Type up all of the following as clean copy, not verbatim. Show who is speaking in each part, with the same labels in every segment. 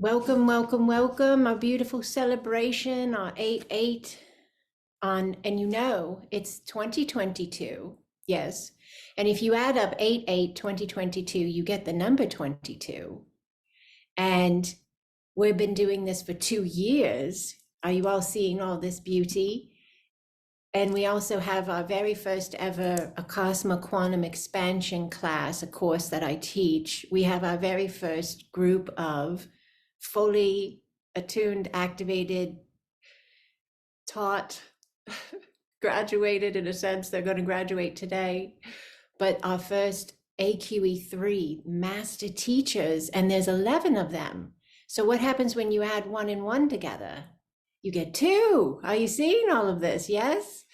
Speaker 1: Welcome, welcome, welcome. Our beautiful celebration, our 8/8 and it's 2022. Yes. And if you add up 8/8/2022, you get the number 22. And we've been doing this for 2 years. Are you all seeing all this beauty? And we also have our very first ever Acasma Quantum Expansion class, a course that I teach. We have our very first group of fully attuned, activated, taught, graduated in a sense. They're going to graduate today. But our first AQE3 master teachers, and there's 11 of them. So what happens when you add 1 and 1 together? You get 2. Are you seeing all of this? Yes?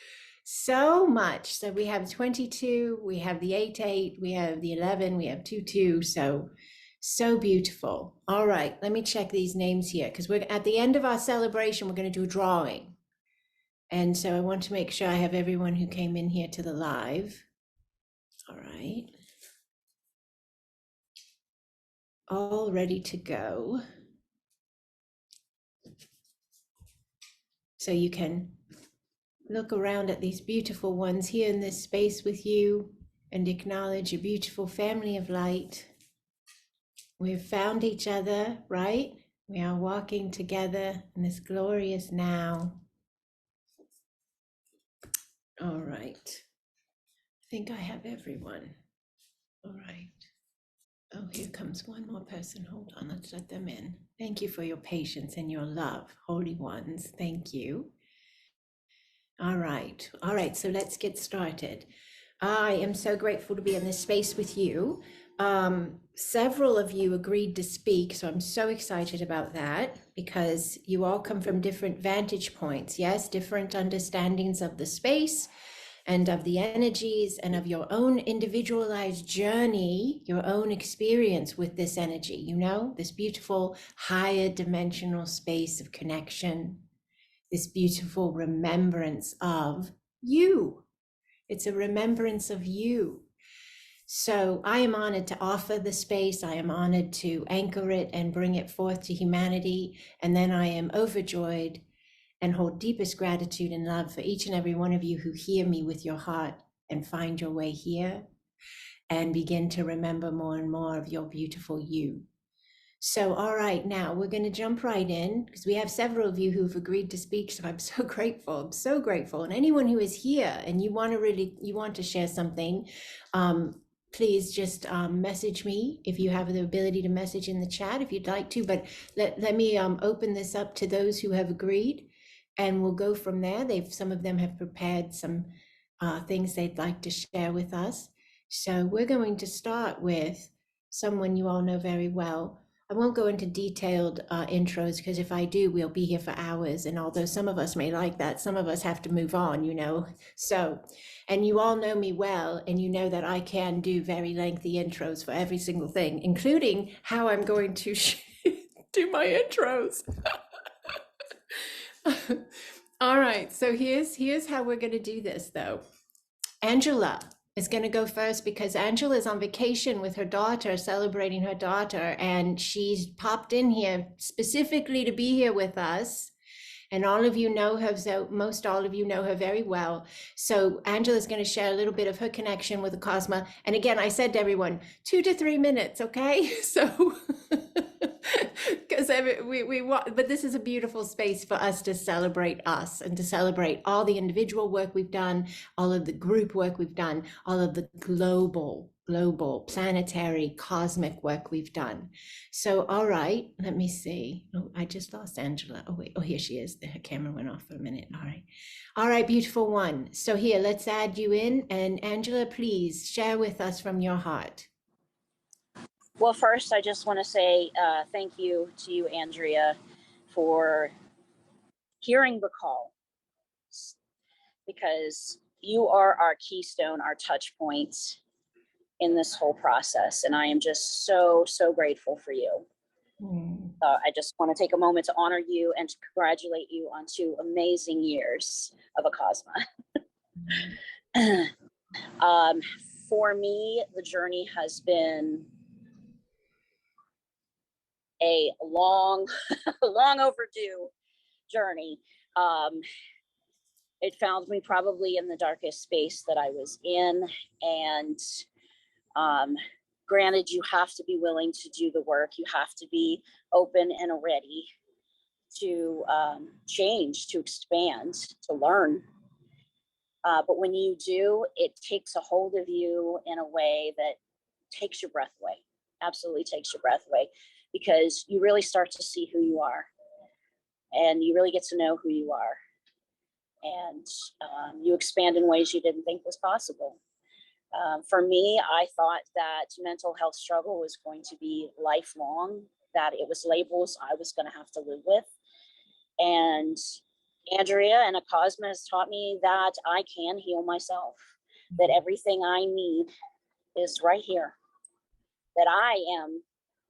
Speaker 1: So much. So we have 22, we have the 8/8, we have the 11, we have 2/2. So beautiful. All right, let me check these names here because we're at the end of our celebration. We're going to do a drawing. And so I want to make sure I have everyone who came in here to the live. All right. All ready to go. So you can look around at these beautiful ones here in this space with you and acknowledge a beautiful family of light. We've found each other, right? We are walking together in this glorious now. All right. I think I have everyone. All right. Oh, here comes one more person. Hold on, let's let them in. Thank you for your patience and your love, holy ones. Thank you. All right. All right, so let's get started. I am so grateful to be in this space with you. Several of you agreed to speak, so I'm so excited about that because you all come from different vantage points, yes, different understandings of the space and of the energies and of your own individualized journey, your own experience with this energy, this beautiful higher dimensional space of connection, this beautiful remembrance of you. It's a remembrance of you. So I am honored to offer the space. I am honored to anchor it and bring it forth to humanity. And then I am overjoyed and hold deepest gratitude and love for each and every one of you who hear me with your heart and find your way here and begin to remember more and more of your beautiful you. So, all right, now we're going to jump right in because we have several of you who've agreed to speak. So I'm so grateful. I'm so grateful. And anyone who is here and you want to share something, please just message me if you have the ability to message in the chat if you'd like to. But let me open this up to those who have agreed, and we'll go from there. Some of them have prepared some things they'd like to share with us. So we're going to start with someone you all know very well. I won't go into detailed intros because if I do, we'll be here for hours. And although some of us may like that, some of us have to move on, So, and you all know me well, and you know that I can do very lengthy intros for every single thing, including how I'm going to do my intros. All right, so here's how we're going to do this, though. Angela is going to go first because Angela is on vacation with her daughter, celebrating her daughter, and she's popped in here specifically to be here with us. And all of you know her, so most all of you know her very well. So Angela's going to share a little bit of her connection with Acasma. And again, I said to everyone, 2 to 3 minutes, okay? So, because but this is a beautiful space for us to celebrate us and to celebrate all the individual work we've done, all of the group work we've done, all of the global, planetary, cosmic work we've done. So, all right, let me see. Oh, I just lost Angela. Oh, wait. Oh, here she is. Her camera went off for a minute. All right. All right, beautiful one. So here, let's add you in. And Angela, please share with us from your heart.
Speaker 2: Well, first, I just want to say thank you to you, Andrea, for hearing the call, because you are our keystone, our touch points in this whole process. And I am just so, so grateful for you. I just want to take a moment to honor you and to congratulate you on 2 amazing years of Acasma. For me, the journey has been a long, long overdue journey. It found me probably in the darkest space that I was in. And granted, you have to be willing to do the work. You have to be open and ready to change, to expand, to learn. But when you do, it takes a hold of you in a way that takes your breath away, absolutely takes your breath away, because you really start to see who you are and you really get to know who you are. And you expand in ways you didn't think was possible. For me, I thought that mental health struggle was going to be lifelong, that it was labels I was going to have to live with. And Andrea and Acasma has taught me that I can heal myself, that everything I need is right here, that I am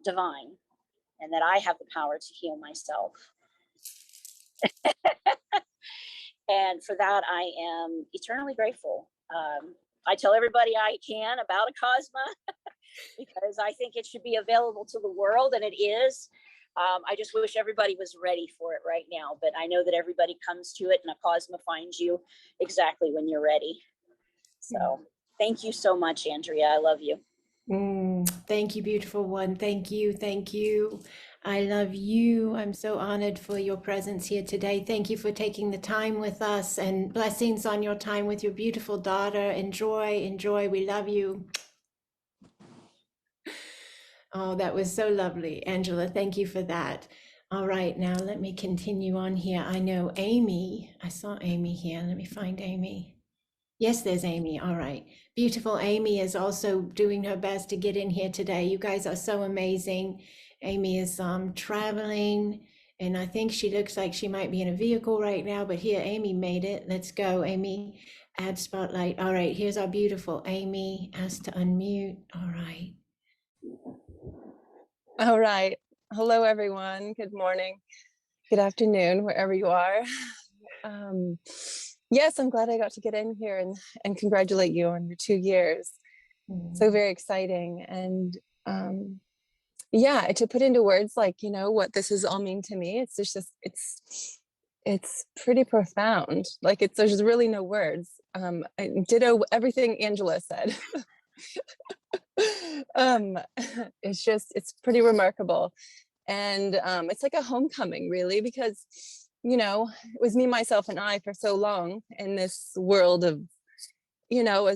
Speaker 2: divine, and that I have the power to heal myself. And for that, I am eternally grateful. I tell everybody I can about Acasma because I think it should be available to the world, and it is. I just wish everybody was ready for it right now, but I know that everybody comes to it, and Acasma finds you exactly when you're ready. So thank you so much, Andrea. I love you.
Speaker 1: Thank you, beautiful one. Thank you. Thank you. I love you. I'm so honored for your presence here today. Thank you for taking the time with us, and blessings on your time with your beautiful daughter. Enjoy, enjoy. We love you. Oh, that was so lovely. Angela, thank you for that. All right, now let me continue on here. I know Amy. I saw Amy here. Let me find Amy. Yes, there's Amy. All right. Beautiful Amy is also doing her best to get in here today. You guys are so amazing. Amy is traveling, and I think she looks like she might be in a vehicle right now, but here, Amy made it. Let's go, Amy. Add spotlight. All right, here's our beautiful Amy. Asked to unmute. All right.
Speaker 3: All right. Hello, everyone. Good morning. Good afternoon, wherever you are. Yes, I'm glad I got to get in here and congratulate you on your 2 years. So very exciting. And yeah, to put into words, like, you know, what this has all mean to me, it's just, it's pretty profound. Like, there's really no words. I ditto everything Angela said. It's pretty remarkable. And it's like a homecoming, really, because, you know, it was me, myself, and I for so long in this world of, you know,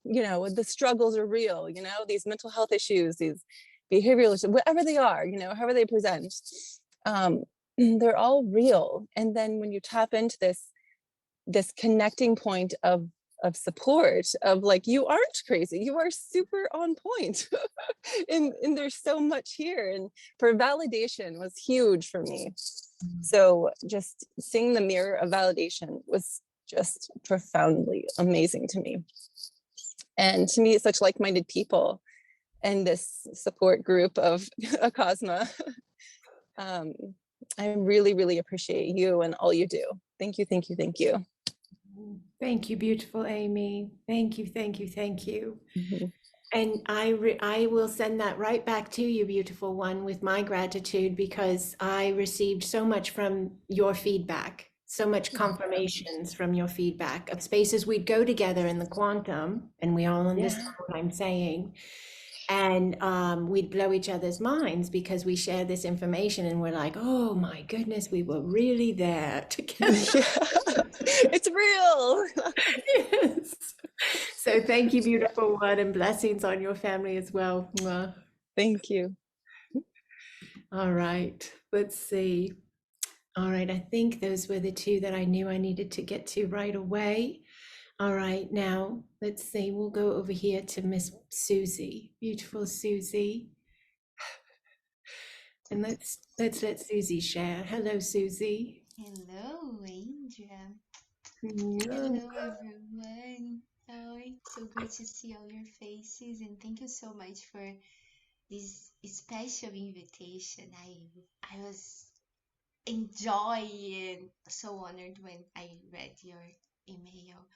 Speaker 3: the struggles are real, you know, these mental health issues, these behavioral issues, whatever they are, you know, however they present, they're all real. And then when you tap into this connecting point of support, of like, you aren't crazy, you are super on point. and there's so much here, and for validation was huge for me. So just seeing the mirror of validation was just profoundly amazing to me. And to meet such like-minded people and this support group of Acasma, I really, really appreciate you and all you do. Thank you, thank you, thank you.
Speaker 1: Thank you, beautiful Amy. Thank you, thank you, thank you. And I will send that right back to you, beautiful one, with my gratitude, because I received so much from your feedback, so much confirmations from your feedback of spaces we'd go together in the quantum, and we all understand what I'm saying. And we'd blow each other's minds because we share this information and we're like, oh my goodness, we were really there together.
Speaker 3: It's real.
Speaker 1: Yes. So thank you, beautiful one, and blessings on your family as well. Mwah.
Speaker 3: Thank you.
Speaker 1: All right, let's see. All right, I think those were the two that I knew I needed to get to right away. All right, now let's see. We'll go over here to Miss Susie, beautiful Susie. And let's let Susie share. Hello, Susie.
Speaker 4: Hello, Andrea.
Speaker 1: Yeah.
Speaker 4: Hello, everyone. Oh, it's so great to see all your faces, and thank you so much for this special invitation. I was enjoying, so honored when I read your email.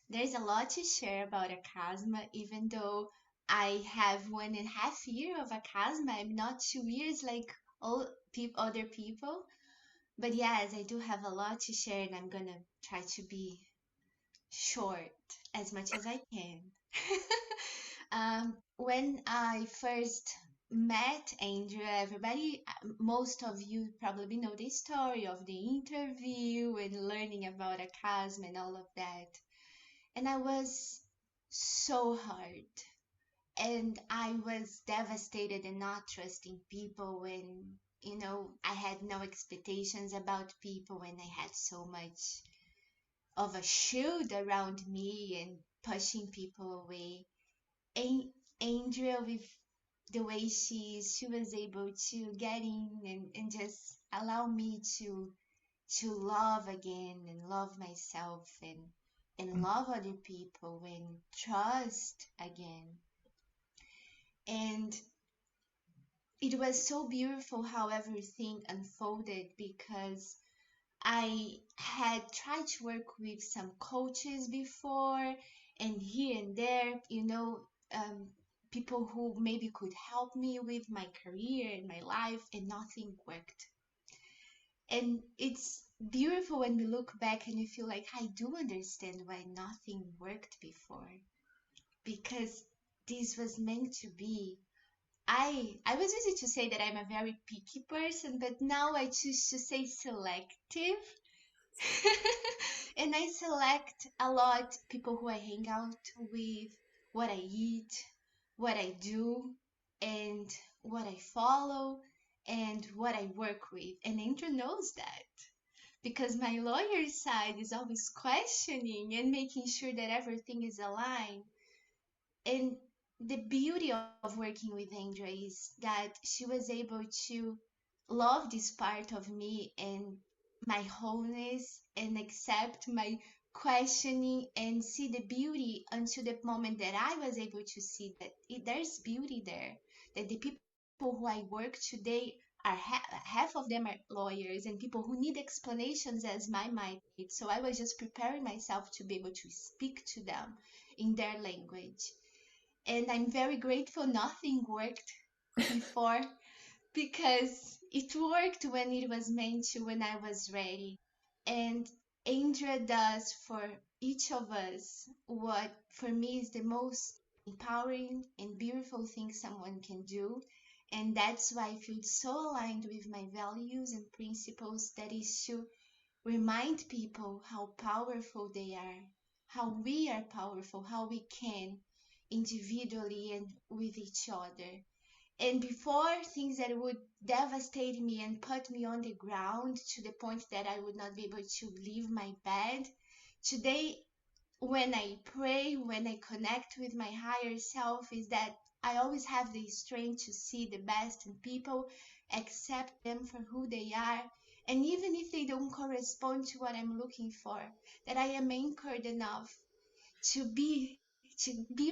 Speaker 4: There's a lot to share about Acasma, even though I have 1.5 years of Acasma. I'm not 2 years like all other people. But yes, I do have a lot to share, and I'm gonna try to be short as much as I can. When I first met Andrea, everybody, most of you probably know the story of the interview and learning about Acasm and all of that. And I was so hurt. And I was devastated and not trusting people when, I had no expectations about people, when I had so much of a shield around me and pushing people away. And Andrea, with the way she was able to get in and just allow me to love again and love myself and love other people and trust again. And it was so beautiful how everything unfolded, because I had tried to work with some coaches before, and here and there, people who maybe could help me with my career and my life, and nothing worked. And it's beautiful when we look back and we feel like I do understand why nothing worked before, because this was meant to be. I was used to say that I'm a very picky person, but now I choose to say selective. And I select a lot people who I hang out with, what I eat, what I do, and what I follow, and what I work with. And Andrew knows that, because my lawyer side is always questioning and making sure that everything is aligned. And the beauty of working with Andrea is that she was able to love this part of me and my wholeness, and accept my questioning and see the beauty until the moment that I was able to see that there's beauty there, that the people who I work today are half of them are lawyers and people who need explanations as my mind needs. So I was just preparing myself to be able to speak to them in their language. And I'm very grateful nothing worked before, because it worked when it was meant to, when I was ready. And Andrea does for each of us what for me is the most empowering and beautiful thing someone can do. And that's why I feel so aligned with my values and principles, that is to remind people how powerful they are, how we are powerful, how we can individually and with each other. And before, things that would devastate me and put me on the ground to the point that I would not be able to leave my bed, today, when I pray, when I connect with my higher self, is that I always have the strength to see the best in people, accept them for who they are, and even if they don't correspond to what I'm looking for, that I am anchored enough to be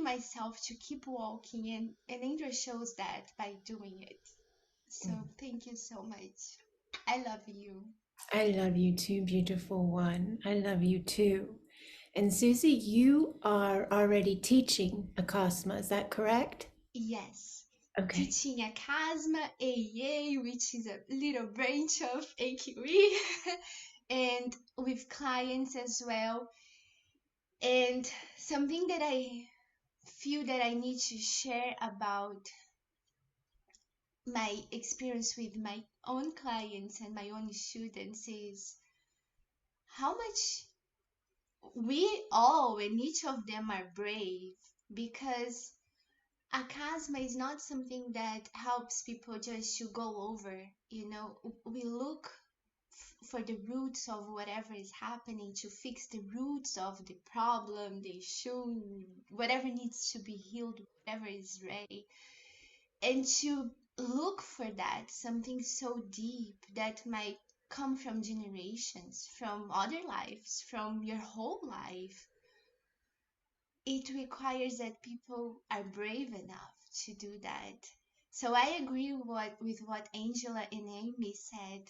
Speaker 4: myself, to keep walking. And Andrea shows that by doing it. So thank you so much. I love you.
Speaker 1: I love you too, beautiful one. I love you too. And Susie, you are already teaching Acasma, is that correct?
Speaker 4: Yes.
Speaker 1: Okay.
Speaker 4: Teaching Acasma, AA, which is a little branch of AQE, and with clients as well. And something that I feel that I need to share about my experience with my own clients and my own students is how much we all and each of them are brave, because Acasma is not something that helps people just to go over. We look for the roots of whatever is happening, to fix the roots of the problem, the issue, whatever needs to be healed, whatever is ready, and to look for that something so deep that might come from generations, from other lives, from your whole life. It requires that people are brave enough to do that. So I agree with what Angela and Amy said,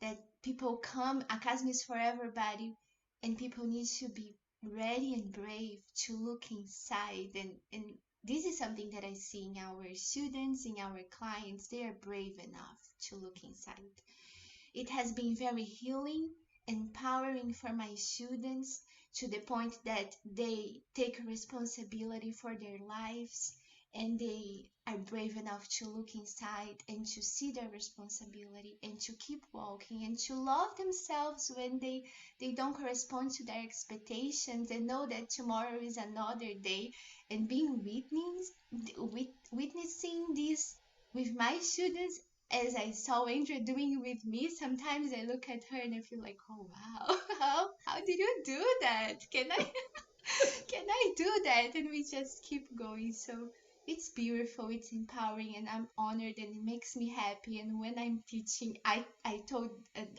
Speaker 4: that people come, Acasm is for everybody, and people need to be ready and brave to look inside and this is something that I see in our students, in our clients. They are brave enough to look inside. It has been very healing, empowering for my students, to the point that they take responsibility for their lives, and they are brave enough to look inside and to see their responsibility and to keep walking and to love themselves when they don't correspond to their expectations, and know that tomorrow is another day. And being witnessing this with my students, as I saw Andrea doing with me, sometimes I look at her and I feel like, oh wow, how did you do that? Can I can I do that? And we just keep going. So it's beautiful, it's empowering, and I'm honored, and it makes me happy. And when I'm teaching, I told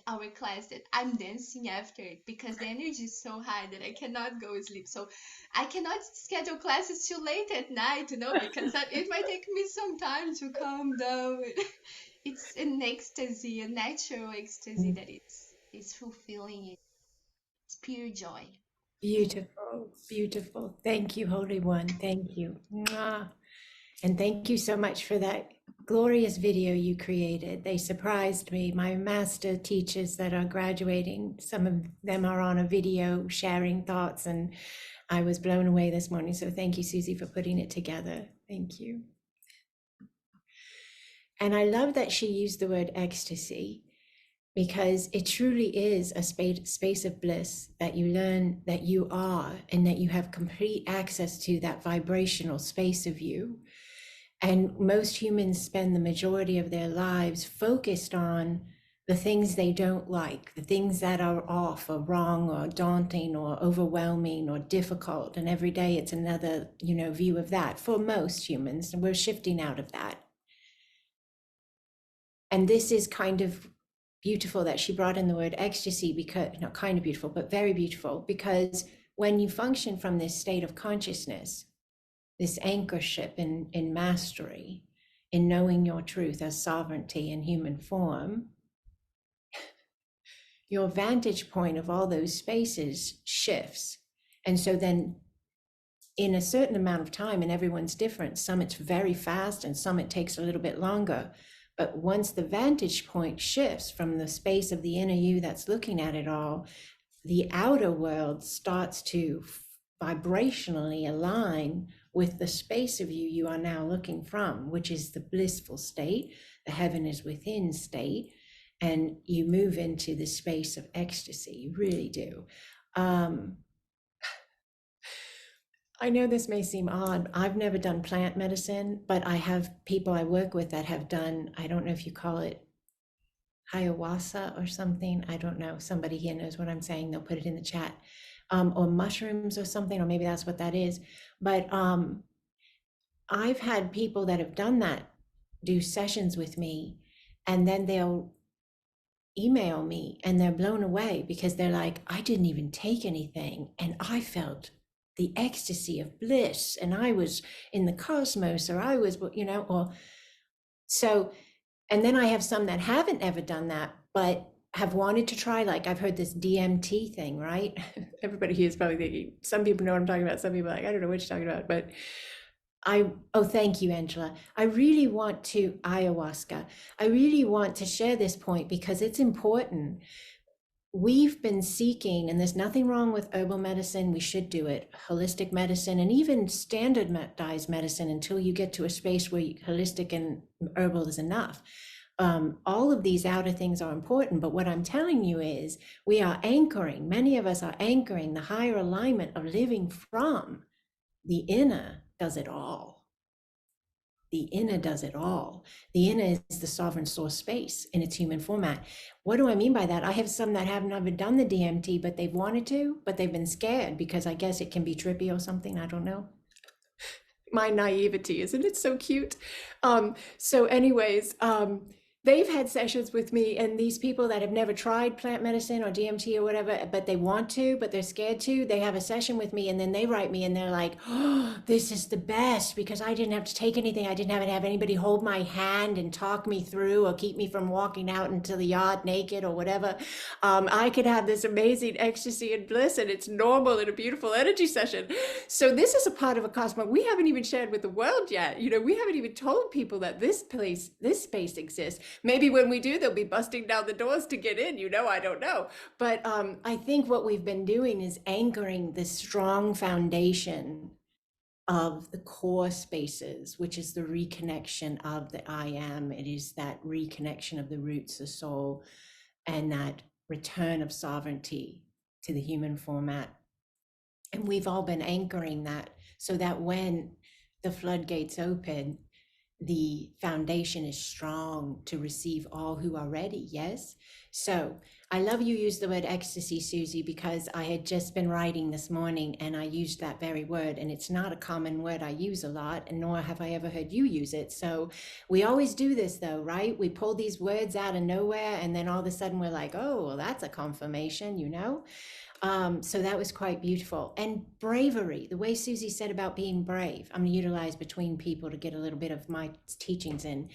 Speaker 4: our class that I'm dancing after it, because the energy is so high that I cannot go sleep. So I cannot schedule classes too late at night, because it might take me some time to calm down. It's an ecstasy, a natural ecstasy that it's fulfilling. It's pure joy.
Speaker 1: Beautiful, beautiful. Thank you, Holy One. Thank you. Mwah. And thank you so much for that glorious video you created. They surprised me. My master teachers that are graduating, some of them are on a video sharing thoughts, and I was blown away this morning. So thank you, Susie, for putting it together. Thank you. And I love that she used the word ecstasy, because it truly is a space of bliss that you learn that you are, and that you have complete access to that vibrational space of you. And most humans spend the majority of their lives focused on the things they don't like, the things that are off or wrong or daunting or overwhelming or difficult. And every day it's another, view of that for most humans. And we're shifting out of that. And this is kind of beautiful that she brought in the word ecstasy, because not kind of beautiful, but very beautiful, because when you function from this state of consciousness, this anchorship in mastery, in knowing your truth as sovereignty in human form, your vantage point of all those spaces shifts. And so then in a certain amount of time, and everyone's different, some it's very fast and some it takes a little bit longer. But once the vantage point shifts from the space of the inner you that's looking at it all, the outer world starts to vibrationally align with the space of you are now looking from, which is the blissful state, the heaven is within state, and you move into the space of ecstasy. You really do. I know this may seem odd. I've never done plant medicine, but I have people I work with that have done, I don't know if you call it ayahuasca or something. I don't know. Somebody here knows what I'm saying. They'll put it in the chat. Or mushrooms or something, or maybe that's what that is. But I've had people that have done that do sessions with me, and then they'll email me and they're blown away, because they're like, I didn't even take anything and I felt the ecstasy of bliss, and I was in the cosmos, or I was, or so. And then I have some that haven't ever done that, but have wanted to try. Like, I've heard this DMT thing, right? Everybody here is probably thinking, some people know what I'm talking about, some people are like, I don't know what you're talking about. But thank you, Angela. I really want to ayahuasca. I really want to share this point because it's important. We've been seeking, and there's nothing wrong with herbal medicine. We should do it, holistic medicine, and even standardized medicine, until you get to a space where holistic and herbal is enough. All of these outer things are important, but what I'm telling you is we are anchoring, many of us are anchoring the higher alignment of living from the inner does it all. The inner does it all. The inner is the sovereign source space in its human format. What do I mean by that? I have some that have never done the DMT, but they've wanted to, but they've been scared because I guess it can be trippy or something. I don't know. My naivety, isn't it so cute? So anyways, they've had sessions with me, and these people that have never tried plant medicine or DMT or whatever, but they want to, but they're scared to, they have a session with me and then they write me and they're like, oh, this is the best because I didn't have to take anything. I didn't have to have anybody hold my hand and talk me through or keep me from walking out into the yard naked or whatever. I could have this amazing ecstasy and bliss, and it's normal in a beautiful energy session. So this is a part of Acasma we haven't even shared with the world yet. You know, we haven't even told people that this place, this space exists. Maybe when we do, they'll be busting down the doors to get in, you know, I don't know. But I think what we've been doing is anchoring the strong foundation of the core spaces, which is the reconnection of the I am. It is that reconnection of the roots, the soul, and that return of sovereignty to the human format. And we've all been anchoring that so that when the floodgates open, the foundation is strong to receive all who are ready. Yes. So I love you use the word ecstasy, Susie, because I had just been writing this morning and I used that very word, and it's not a common word I use a lot, and nor have I ever heard you use it. So we always do this though, right? We pull these words out of nowhere and then all of a sudden we're like, oh, well, that's a confirmation, you know? So that was quite beautiful. And bravery, the way Susie said about being brave, I'm going to utilize between people to get a little bit of my teachings in.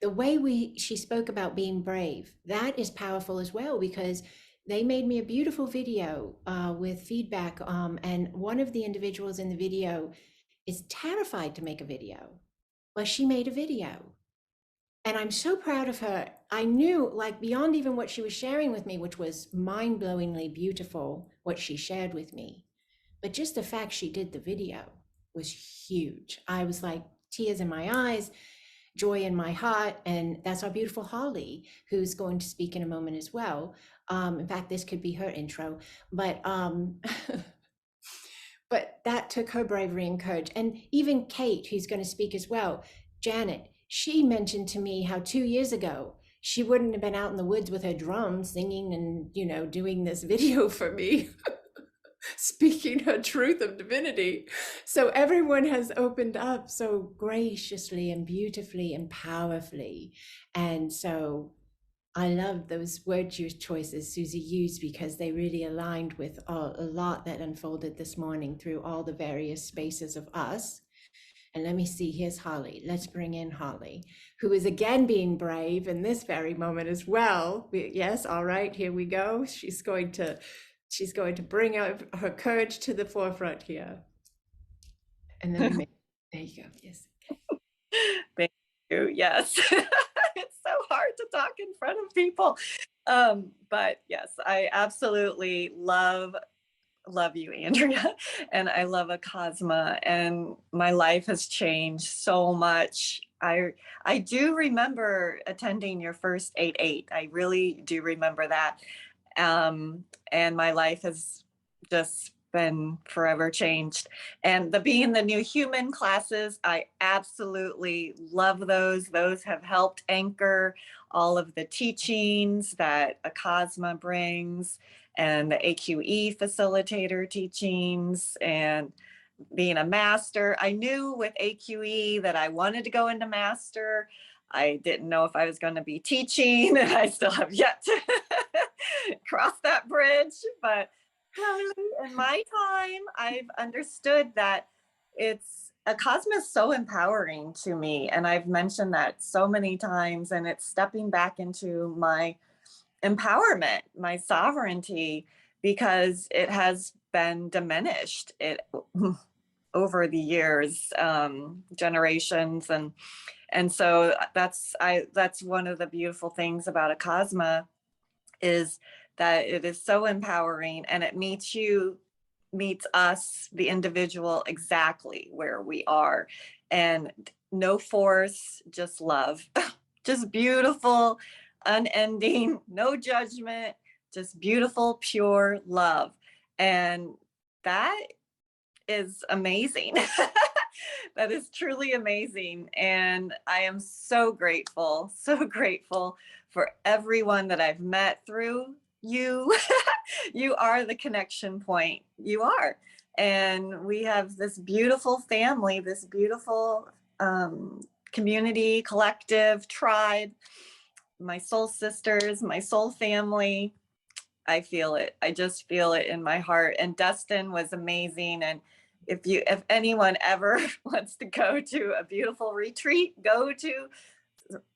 Speaker 1: The way she spoke about being brave, that is powerful as well, because they made me a beautiful video with feedback. And one of the individuals in the video is terrified to make a video. Well, she made a video. And I'm so proud of her. I knew, like, beyond even what she was sharing with me, which was mind-blowingly beautiful, what she shared with me, but just the fact she did the video was huge. I was like, tears in my eyes, joy in my heart. And that's our beautiful Holly, who's going to speak in a moment as well. In fact, this could be her intro, but but that took her bravery and courage. And even Kate, who's going to speak as well, Janet, she mentioned to me how 2 years ago, she wouldn't have been out in the woods with her drum singing and, you know, doing this video for me, speaking her truth of divinity. So everyone has opened up so graciously and beautifully and powerfully. And so I love those word choices Susie used, because they really aligned with a lot that unfolded this morning through all the various spaces of us. And let me see, here's Holly. Let's bring in Holly, who is again being brave in this very moment as well. Yes, all right, here we go. She's going to bring out her courage to the forefront here. And then there you go. Yes.
Speaker 5: Thank you. Yes. It's so hard to talk in front of people. But yes, I absolutely love you, Andrea, and I love Acasma, and my life has changed so much. I do remember attending your first 8-8. I really do remember that. And my life has just been forever changed. And the Being the New Human classes, I absolutely love those. Those have helped anchor all of the teachings that Acasma brings, and the AQE facilitator teachings, and being a master. I knew with AQE that I wanted to go into master. I didn't know if I was going to be teaching, and I still have yet to cross that bridge. But in my time, I've understood that Acasma is so empowering to me. And I've mentioned that so many times, and it's stepping back into my empowerment, my sovereignty, because it has been diminished over the years, generations. And so that's one of the beautiful things about Acasma, is that it is so empowering, and it meets us, the individual, exactly where we are, and no force, just love, just beautiful, unending, no judgment, just beautiful, pure love. And that is amazing. That is truly amazing. And I am so grateful for everyone that I've met through you. You are the connection point. You are. And we have this beautiful family, this beautiful community, collective, tribe. my soul sisters, my soul family. I feel it. I just feel it in my heart. And Dustin was amazing. And if anyone ever wants to go to a beautiful retreat, go to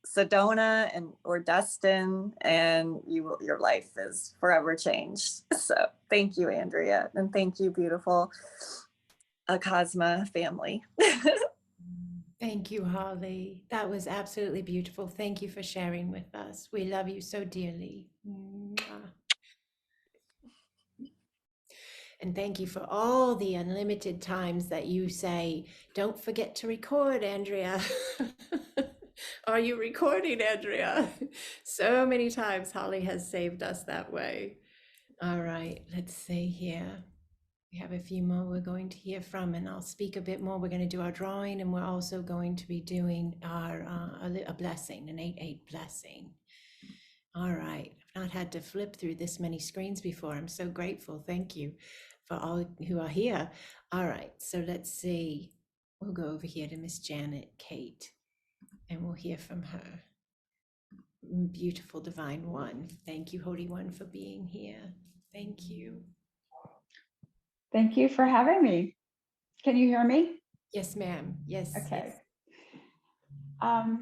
Speaker 5: Sedona or Dustin, and your life is forever changed. So thank you, Andrea, and thank you, beautiful Acasma family.
Speaker 1: Thank you, Holly. That was absolutely beautiful. Thank you for sharing with us. We love you so dearly. Mwah. And thank you for all the unlimited times that you say, don't forget to record, Andrea. Are you recording, Andrea? So many times Holly has saved us that way. All right, let's see here. We have a few more we're going to hear from, and I'll speak a bit more. We're going to do our drawing, and we're also going to be doing our a blessing, an 8/8 blessing. All right, I've not had to flip through this many screens before. I'm so grateful. Thank you for all who are here. All right, so let's see. We'll go over here to Miss Janet Kate, and we'll hear from her. Beautiful Divine One. Thank you, Holy One, for being here. Thank you.
Speaker 6: Thank you for having me. Can you hear me?
Speaker 1: Yes, ma'am. Yes.
Speaker 6: Okay.
Speaker 1: Yes.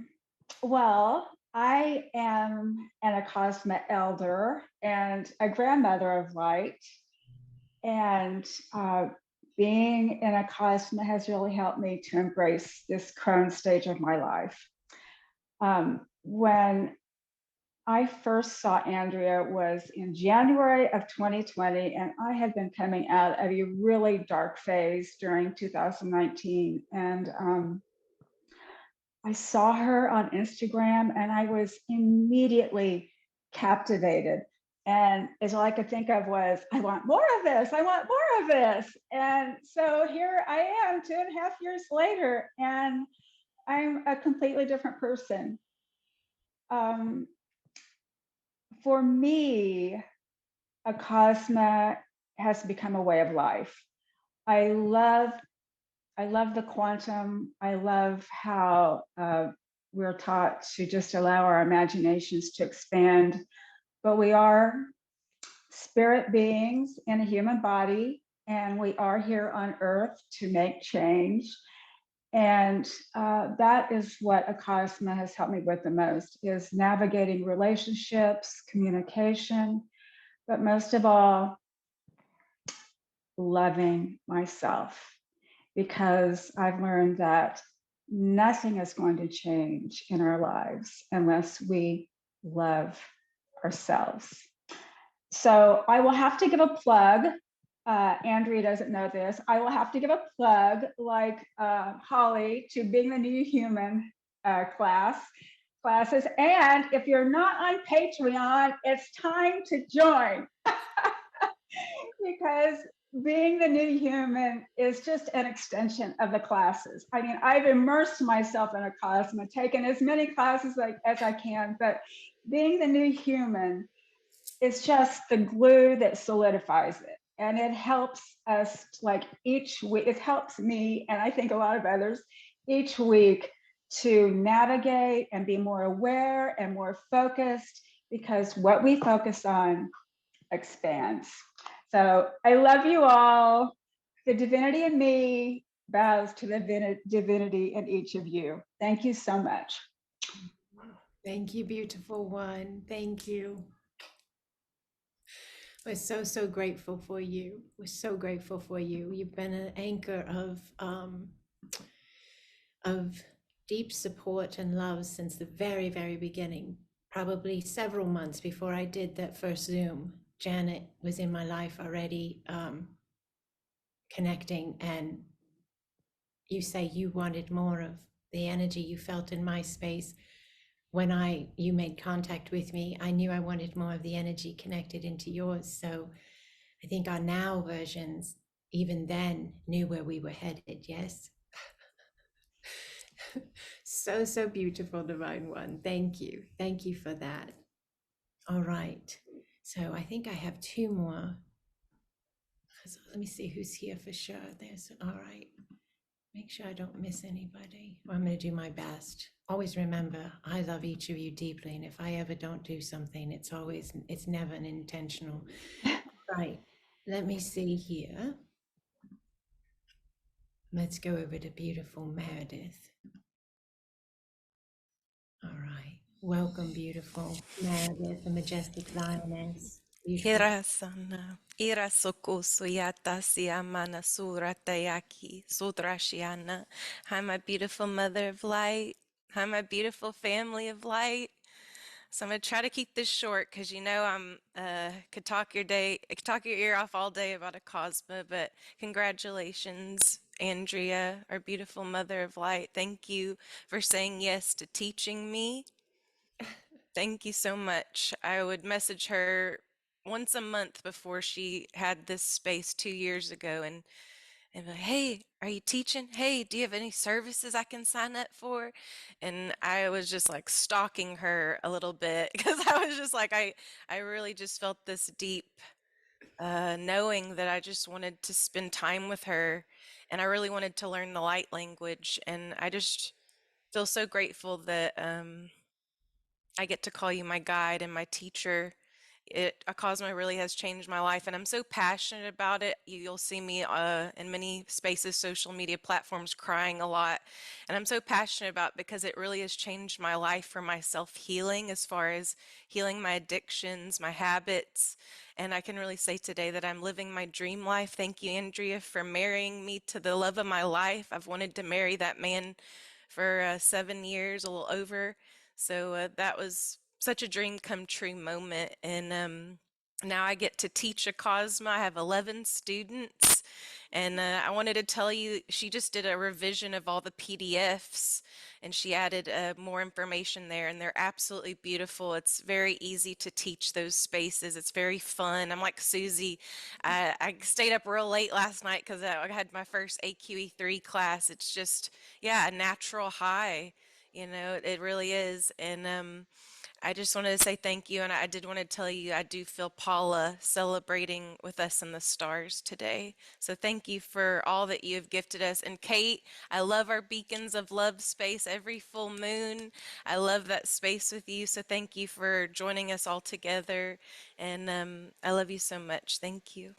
Speaker 6: Well, I am an Acasma elder and a grandmother of light. And being in Acasma has really helped me to embrace this current stage of my life. When I first saw Andrea was in January of 2020, and I had been coming out of a really dark phase during 2019. And I saw her on Instagram and I was immediately captivated. And as all I could think of was, I want more of this, I want more of this. And so here I am 2.5 years later, and I'm a completely different person. For me, Acasma has become a way of life. I love the quantum. I love how we're taught to just allow our imaginations to expand, but we are spirit beings in a human body, and we are here on earth to make change. And that is what Acasma has helped me with the most, is navigating relationships, communication, but most of all, loving myself, because I've learned that nothing is going to change in our lives unless we love ourselves. So I will have to give a plug. Andrea doesn't know this. I will have to give a plug, like Holly, to Being the New Human classes. And if you're not on Patreon, it's time to join. Because Being the New Human is just an extension of the classes. I mean, I've immersed myself in Acasma, taken as many classes as I can, but Being the New Human is just the glue that solidifies it. And it helps us, like each week, it helps me, and I think a lot of others, each week to navigate and be more aware and more focused, because what we focus on expands. So I love you all. The divinity in me bows to the divinity in each of you. Thank you so much.
Speaker 1: Thank you, beautiful one. Thank you. We're so grateful for you. We're so grateful for you. You've been an anchor of deep support and love since the very beginning. Probably several months before I did that first Zoom, Janet was in my life already, connecting, and you say you wanted more of the energy you felt in my space. When you made contact with me, I knew I wanted more of the energy connected into yours. So I think our now versions, even then, knew where we were headed. Yes. So beautiful, Divine One. Thank you. Thank you for that. All right. So I think I have two more. So let me see who's here for sure. There's all right. Make sure I don't miss anybody. Well, I'm going to do my best. Always remember, I love each of you deeply. And if I ever don't do something, it's never an intentional. Right. Let me see here. Let's go over to beautiful Meredith. All right. Welcome, beautiful Meredith, the majestic lioness. Beautiful.
Speaker 7: Hirasana, irasokoso yata siamana suratayaki, sudrashiana. Hi, my beautiful mother of light. Hi, my beautiful family of light. So I'm gonna try to keep this short because I'm could talk your ear off all day about Acasma, but congratulations, Andrea, our beautiful mother of light. Thank you for saying yes to teaching me. Thank you so much. I would message her once a month before she had this space 2 years ago and be like, hey, are you teaching? Hey, do you have any services I can sign up for? And I was just like stalking her a little bit because I was just like, I really just felt this deep knowing that I just wanted to spend time with her and I really wanted to learn the light language. And I just feel so grateful that I get to call you my guide and my teacher. Acasma really has changed my life, and I'm so passionate about it. You'll see me in many spaces, social media platforms, crying a lot, and I'm so passionate about it because it really has changed my life for my self healing, as far as healing my addictions, my habits, and I can really say today that I'm living my dream life. Thank you, Andrea, for marrying me to the love of my life. I've wanted to marry that man for 7 years, a little over. So that was such a dream come true moment. And now I get to teach Acasma. I have 11 students. And I wanted to tell you, she just did a revision of all the PDFs and she added more information there. And they're absolutely beautiful. It's very easy to teach those spaces. It's very fun. I'm like Susie. I stayed up real late last night because I had my first AQE3 class. It's just, yeah, a natural high. It really is. And I just wanted to say thank you. And I did want to tell you, I do feel Paula celebrating with us in the stars today. So thank you for all that you have gifted us. And Kate, I love our Beacons of Love space every full moon. I love that space with you. So thank you for joining us all together. And I love you so much. Thank you.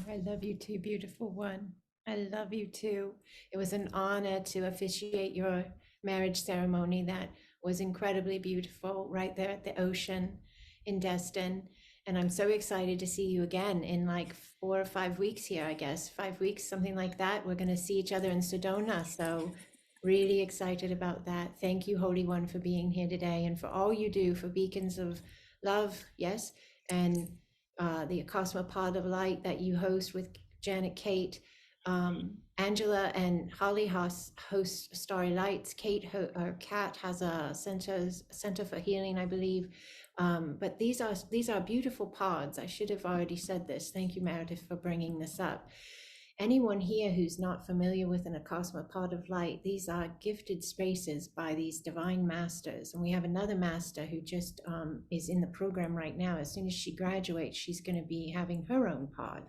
Speaker 1: I love you too, beautiful one. I love you too. It was an honor to officiate your marriage ceremony that was incredibly beautiful right there at the ocean in Destin. And I'm so excited to see you again in like 4 or 5 weeks here, I guess. 5 weeks, something like that. We're going to see each other in Sedona. So really excited about that. Thank you, Holy One, for being here today and for all you do for Beacons of Love. Yes. And the Acasma Pod of Light that you host with Janet, Kate, Angela, and Holly host Starry Lights. Kat has a center for healing, I believe. But these are beautiful pods. I should have already said this. Thank you, Meredith, for bringing this up. Anyone here who's not familiar with an Acasma Pod of Light, these are gifted spaces by these divine masters. And we have another master who just is in the program right now. As soon as she graduates, she's going to be having her own pod.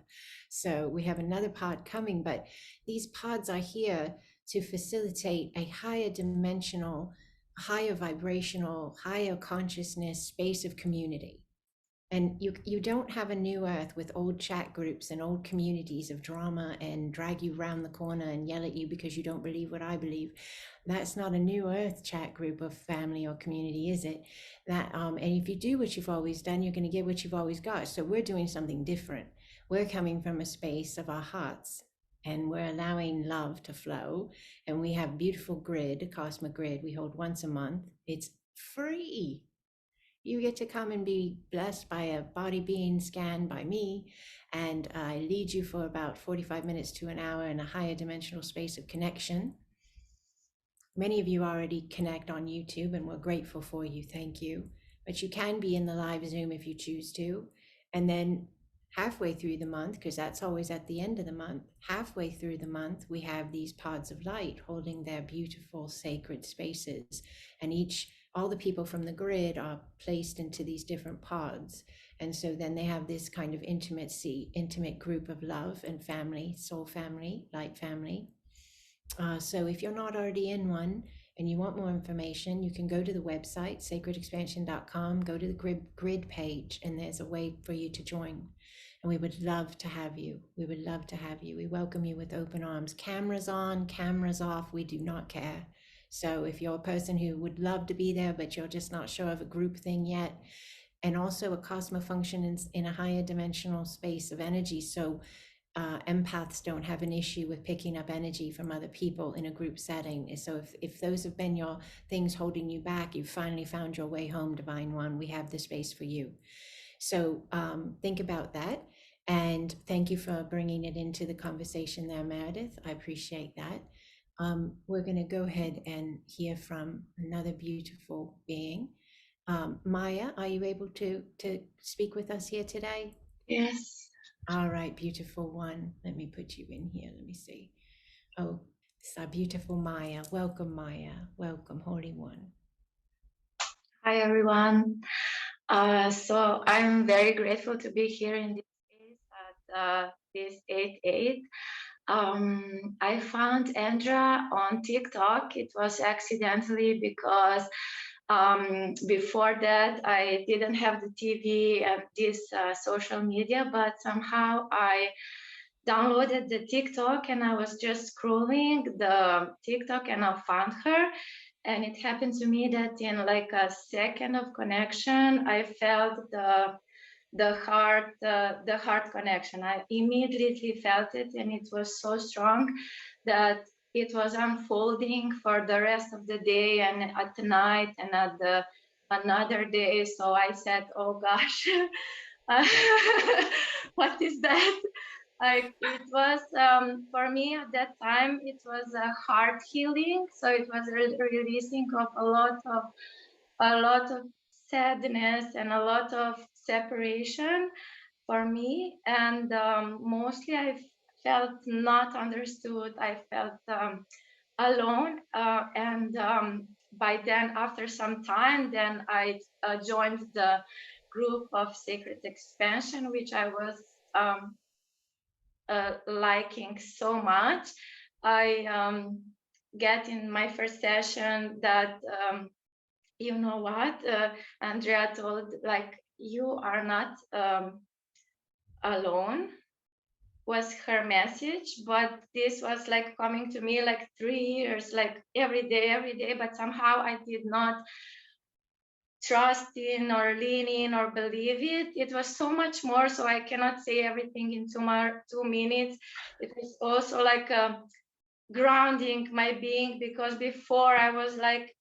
Speaker 1: So we have another pod coming, but these pods are here to facilitate a higher dimensional, higher vibrational, higher consciousness space of community. And you don't have a new earth with old chat groups and old communities of drama and drag you round the corner and yell at you because you don't believe what I believe. That's not a new earth chat group of family or community, is it? And if you do what you've always done, you're going to get what you've always got. So we're doing something different. We're coming from a space of our hearts and we're allowing love to flow. And we have beautiful grid, a Cosmic Grid we hold once a month. It's free. You get to come and be blessed by a body being scanned by me, and I lead you for about 45 minutes to an hour in a higher dimensional space of connection. Many of you already connect on YouTube, and we're grateful for you. Thank you. But you can be in the live Zoom if you choose to. And then halfway through the month, because that's always at the end of the month, halfway through the month, we have these pods of light holding their beautiful sacred spaces. And all the people from the grid are placed into these different pods. And so then they have this kind of intimate group of love and family, soul family, light family. So if you're not already in one and you want more information, you can go to the website, sacredexpansion.com, go to the grid page, and there's a way for you to join. And we would love to have you. We would love to have you. We welcome you with open arms. Cameras on, cameras off, we do not care. So if you're a person who would love to be there, but you're just not sure of a group thing yet, and also Acasma functions in a higher dimensional space of energy. So empaths don't have an issue with picking up energy from other people in a group setting. So if those have been your things holding you back, you've finally found your way home, Divine One, we have the space for you. So think about that. And thank you for bringing it into the conversation there, Meredith. I appreciate that. We're going to go ahead and hear from another beautiful being. Maya, are you able to speak with us here today?
Speaker 8: Yes.
Speaker 1: All right, beautiful one. Let me put you in here. Let me see. Oh, it's our beautiful Maya. Welcome, Maya. Welcome, Holy One.
Speaker 8: Hi, everyone. So I'm very grateful to be here in this space at this 8/8. I found Andrea on TikTok. It was accidentally because before that I didn't have the TV and this social media, but somehow I downloaded the TikTok and I was just scrolling the TikTok and I found her. And it happened to me that in like a second of connection, I felt the heart connection. I immediately felt it, and it was so strong that it was unfolding for the rest of the day and at night and at the another day. So I said, "Oh gosh, what is that?" Like it was for me at that time, it was a heart healing. So it was releasing of a lot of sadness and a lot of separation for me. And mostly I felt not understood. I felt alone. And by then, after some time, then I joined the group of Sacred Expansion, which I was liking so much. I get in my first session that you know what, Andrea told, like, you are not alone, was her message. But this was like coming to me like 3 years, like every day, but somehow I did not trust in or lean in or believe it. It was so much more, so I cannot say everything in 2 minutes. It was also like grounding my being, because before I was like,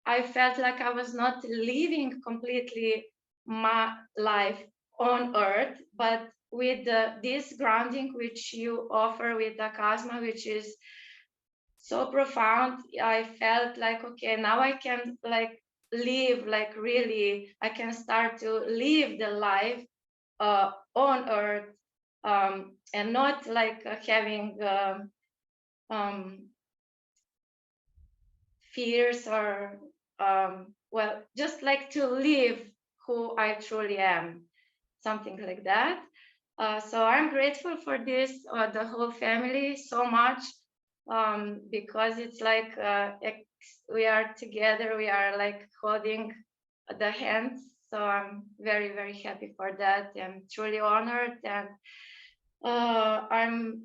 Speaker 8: I felt like I was not living completely my life on earth, but with this grounding which you offer with Acasma, which is so profound, I felt like, okay, now I can like live, like really, I can start to live the life on earth, and not like having fears or well, just like to live who I truly am, something like that. So I'm grateful for this, the whole family so much, because it's like we are together, we are like holding the hands. So I'm very, very happy for that and truly honored. And I'm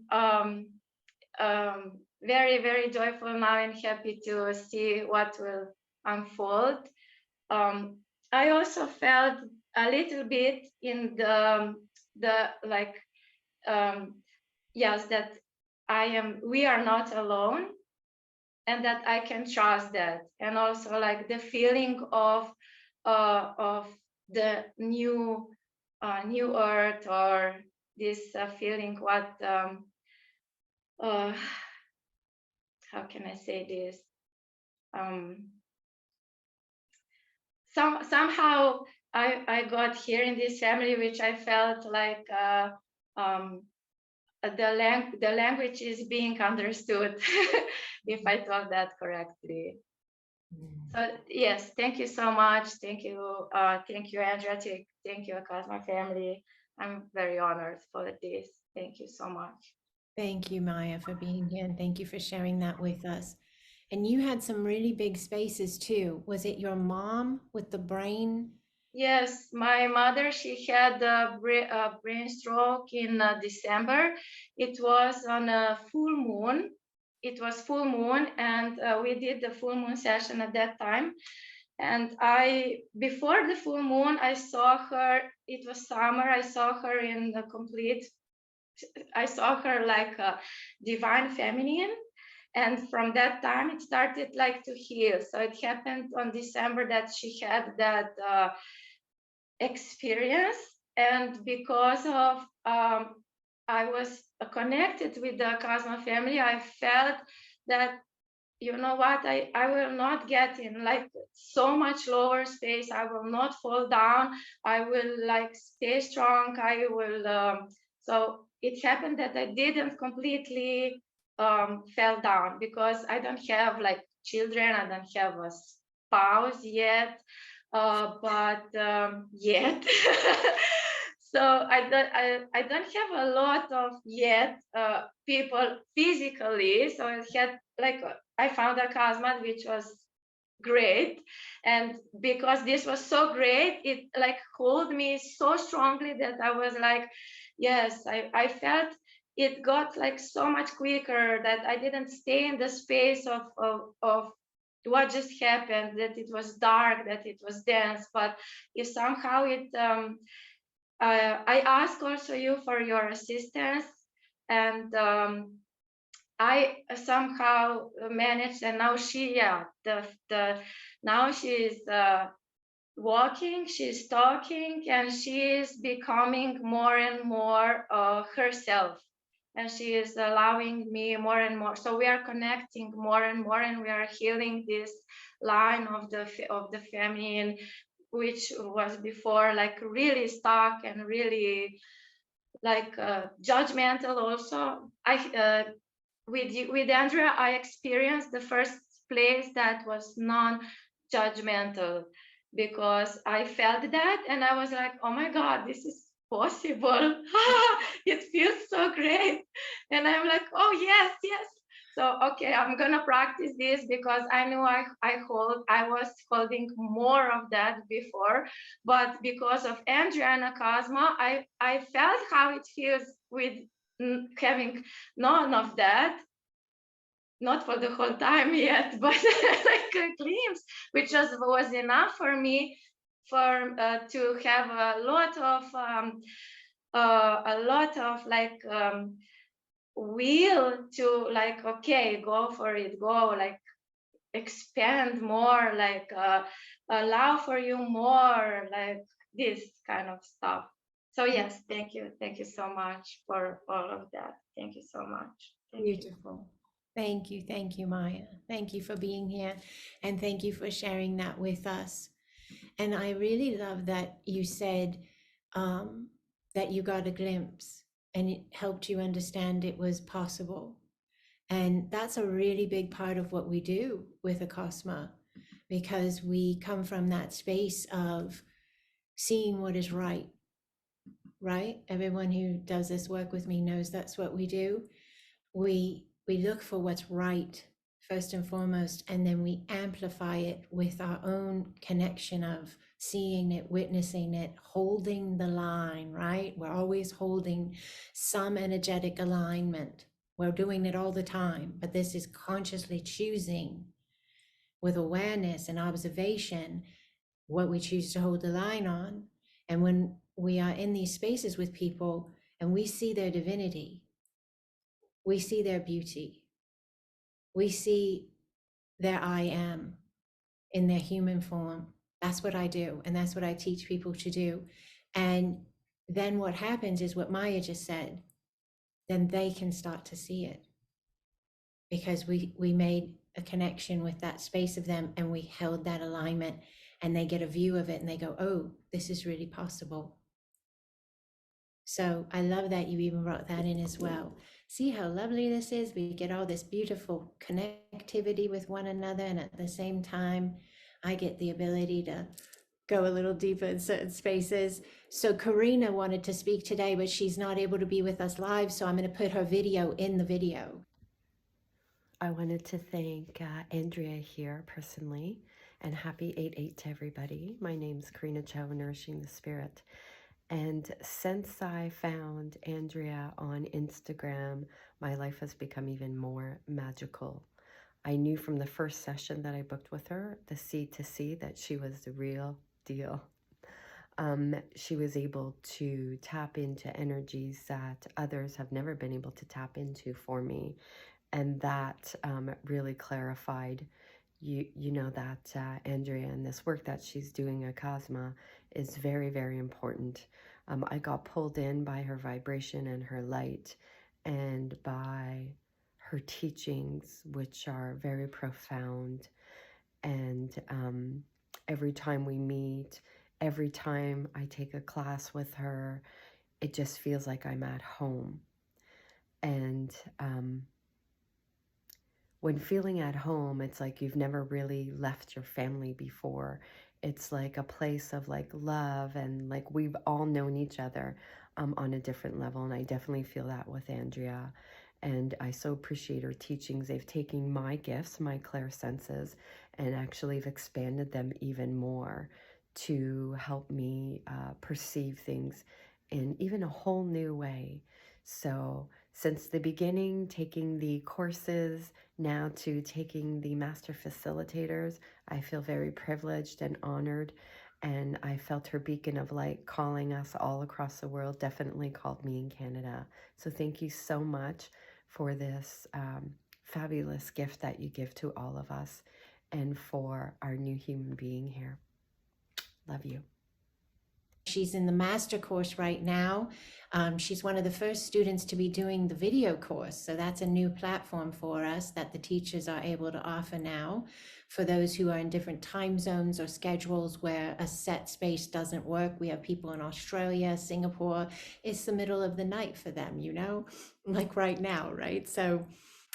Speaker 8: very, very joyful now and happy to see what will unfold. I also felt a little bit in the like yes, that we are not alone, and that I can trust that, and also like the feeling of the new earth, or this feeling what how can I say this? Somehow I got here in this family, which I felt like the language is being understood, if I told that correctly. So yes, thank you so much. Thank you, Andrea. Thank you, Acasma family. I'm very honored for this. Thank you so much.
Speaker 1: Thank you, Maya, for being here, and thank you for sharing that with us. And you had some really big spaces too. Was it your mom with the brain?
Speaker 8: Yes, my mother, she had a brain stroke in December. It was on a full moon. It was full moon, and we did the full moon session at that time. And before the full moon, I saw her, it was summer, I saw her I saw her like a divine feminine. And from that time, it started like to heal. So it happened on December that she had that experience, and because of I was connected with the Acasma family, I felt that, you know what, I will not get in like so much lower space. I will not fall down. I will like stay strong. I will so it happened that I didn't completely fell down, because I don't have like children, I don't have a spouse yet, but yet. So I don't have a lot of yet people physically. So I had like I found Acasma, which was great, and because this was so great, it like called me so strongly that I was like, yes, I felt it got like so much quicker, that I didn't stay in the space of what just happened, that it was dark, that it was dense, but if somehow it I ask also you for your assistance, and I somehow managed, and now now she's walking, she's talking, and she is becoming more and more herself, and she is allowing me more and more. So we are connecting more and more, and we are healing this line of the feminine, which was before like really stuck and really like judgmental. Also, with Andrea, I experienced the first place that was non-judgmental, because I felt that and I was like, oh my God, this is possible. It feels so great. And I'm like, oh yes, yes. So okay, I'm gonna practice this, because I knew I was holding more of that before, but because of Andrea and Acasma, I felt how it feels with having none of that, not for the whole time yet, but like a glimpse, which was enough for me for to have a lot of like will to like, okay, go for it, go like expand more, like allow for you more, like this kind of stuff. So yes, thank you so much for all of that. Thank you so much. Thank you.
Speaker 1: Beautiful. Thank you, Maya. Thank you for being here, and thank you for sharing that with us. And I really love that you said that you got a glimpse and it helped you understand it was possible. And that's a really big part of what we do with Acasma, because we come from that space of seeing what is right, right? Everyone who does this work with me knows that's what we do. We look for what's right first and foremost, and then we amplify it with our own connection of seeing it, witnessing it, holding the line, right? We're always holding some energetic alignment. We're doing it all the time, but this is consciously choosing with awareness and observation what we choose to hold the line on. And when we are in these spaces with people and we see their divinity, we see their beauty, we see their I am in their human form. That's what I do. And that's what I teach people to do. And then what happens is what Maya just said, then they can start to see it, because we made a connection with that space of them, and we held that alignment, and they get a view of it and they go, oh, this is really possible. So I love that you even brought that in as well. See how lovely this is? We get all this beautiful connectivity with one another, and at the same time, I get the ability to go a little deeper in certain spaces. So Karina wanted to speak today, but she's not able to be with us live. So I'm going to put her video in the video.
Speaker 9: I wanted to thank Andrea here personally, and happy 8/8 to everybody. My name's Karina Cho, Nourishing the Spirit. And since I found Andrea on Instagram, my life has become even more magical. I knew from the first session that I booked with her, the C to C, that she was the real deal. She was able to tap into energies that others have never been able to tap into for me. And that really clarified, you know, that Andrea and this work that she's doing at Acasma is very, very important. I got pulled in by her vibration and her light, and by her teachings, which are very profound. And every time we meet, every time I take a class with her, it just feels like I'm at home. And when feeling at home, it's like you've never really left your family before. It's like a place of like love, and like we've all known each other on a different level. And I definitely feel that with Andrea. And I so appreciate her teachings. They've taken my gifts, my clairsenses, and actually have expanded them even more to help me perceive things in even a whole new way. So since the beginning, taking the courses, now to taking the master facilitators, I feel very privileged and honored. And I felt her beacon of light calling us all across the world, definitely called me in Canada. So thank you so much for this fabulous gift that you give to all of us, and for our new human being here. Love you.
Speaker 1: She's in the master course right now. She's one of the first students to be doing the video course. So that's a new platform for us that the teachers are able to offer now for those who are in different time zones or schedules where a set space doesn't work. We have people in Australia, Singapore. It's the middle of the night for them, you know, like right now, right? So,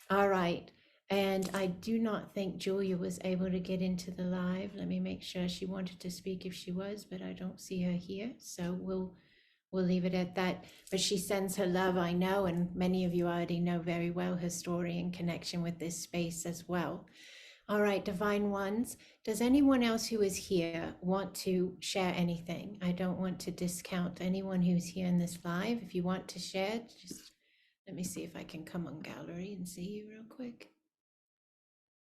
Speaker 1: all right. And I do not think Julia was able to get into the live. Let me make sure. She wanted to speak if she was, but I don't see her here. So we'll leave it at that. But she sends her love, I know, and many of you already know very well her story and connection with this space as well. All right, Divine Ones, does anyone else who is here want to share anything? I don't want to discount anyone who's here in this live. If you want to share, just let me see if I can come on gallery and see you real quick.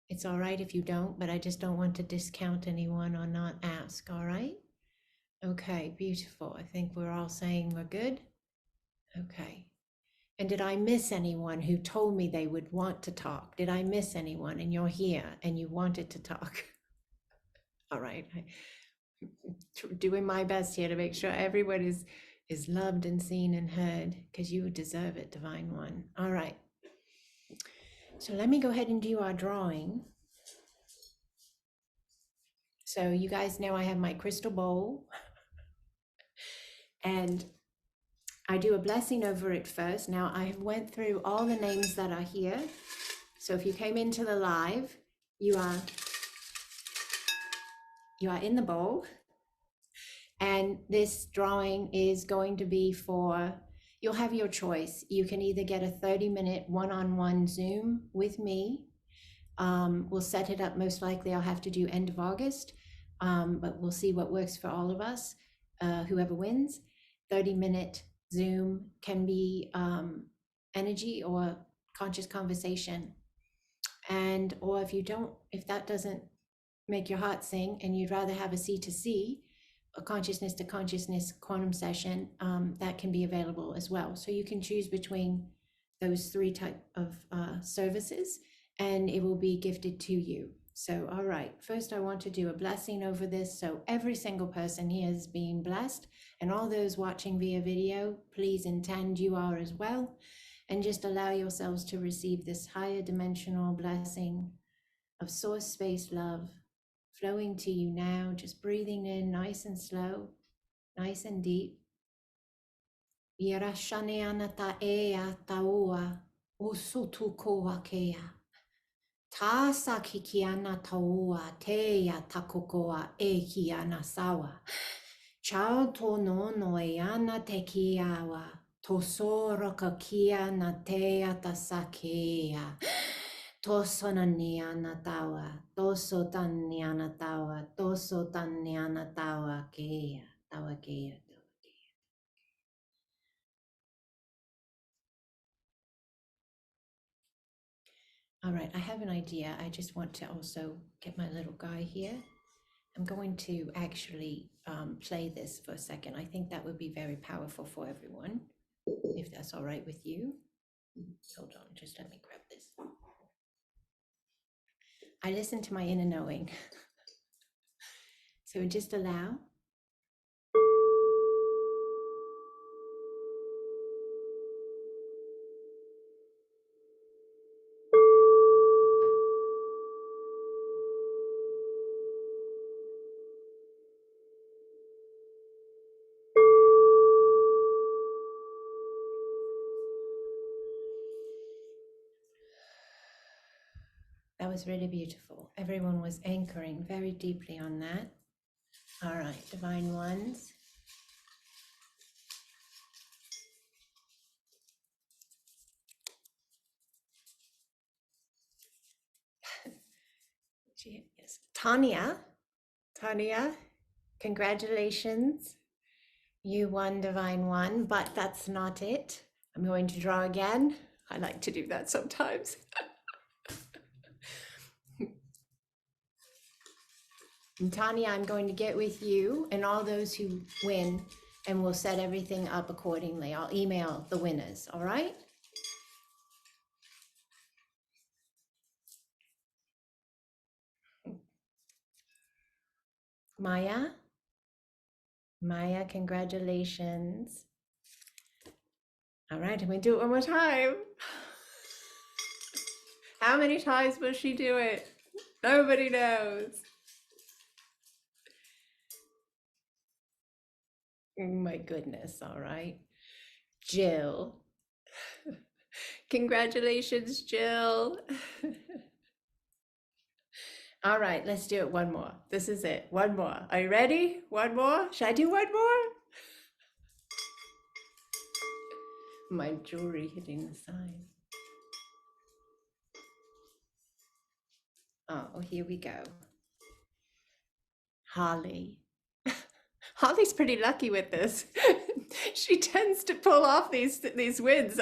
Speaker 1: It's all right if you don't, but I just don't want to discount anyone or not ask, all right? Okay, beautiful. I think we're all saying we're good. Okay. And did I miss anyone who told me they would want to talk? Did I miss anyone and you're here and you wanted to talk? All right. I'm doing my best here to make sure everyone is loved and seen and heard, because you deserve it, Divine One. All right. So let me go ahead and do our drawing. So you guys know I have my crystal bowl, and I do a blessing over it first. Now I have went through all the names that are here. So if you came into the live, you are in the bowl. And this drawing is going to be for, you'll have your choice. You can either get a 30-minute one-on-one Zoom with me. We'll set it up, most likely I'll have to do end of August, but we'll see what works for all of us, whoever wins. 30-minute Zoom can be energy or conscious conversation. And, or if that doesn't make your heart sing and you'd rather have a C to C, a consciousness to consciousness quantum session, that can be available as well. So you can choose between those three type of services, and it will be gifted to you. So, all right, first I want to do a blessing over this. So every single person here is being blessed, and all those watching via video, please intend you are as well, and just allow yourselves to receive this higher dimensional blessing of source space love flowing to you now, just breathing in nice and slow, nice and deep. Yarashaneanata ea taua usutu koakea. Ta saki ki ana taua te ya takokoa e ki ana sawa. Chao to no no e ana te ki awa. To soraka ki ana te ata sakea. To sona ni ana tawa. To so tan ni ana tawa. To so tan ni ana tawa kea. Tawa kea. All right, I have an idea. I just want to also get my little guy here. I'm going to actually play this for a second. I think that would be very powerful for everyone, if that's all right with you. Hold on, just let me grab this. I listen to my inner knowing. So just allow. That was really beautiful. Everyone was anchoring very deeply on that. All right, divine ones. Yes. Tanya, congratulations. You won divine one, but that's not it. I'm going to draw again. I like to do that sometimes. And Tanya, I'm going to get with you and all those who win, and we'll set everything up accordingly. I'll email the winners, all right? Maya, congratulations. All right, I'm going to do it one more time. How many times will she do it? Nobody knows. Oh my goodness, all right. Jill. Congratulations, Jill. All right, let's do it one more. This is it. One more. Are you ready? One more? Should I do one more? My jewelry hitting the sign. Oh, here we go. Holly. Holly's pretty lucky with this. She tends to pull off these wins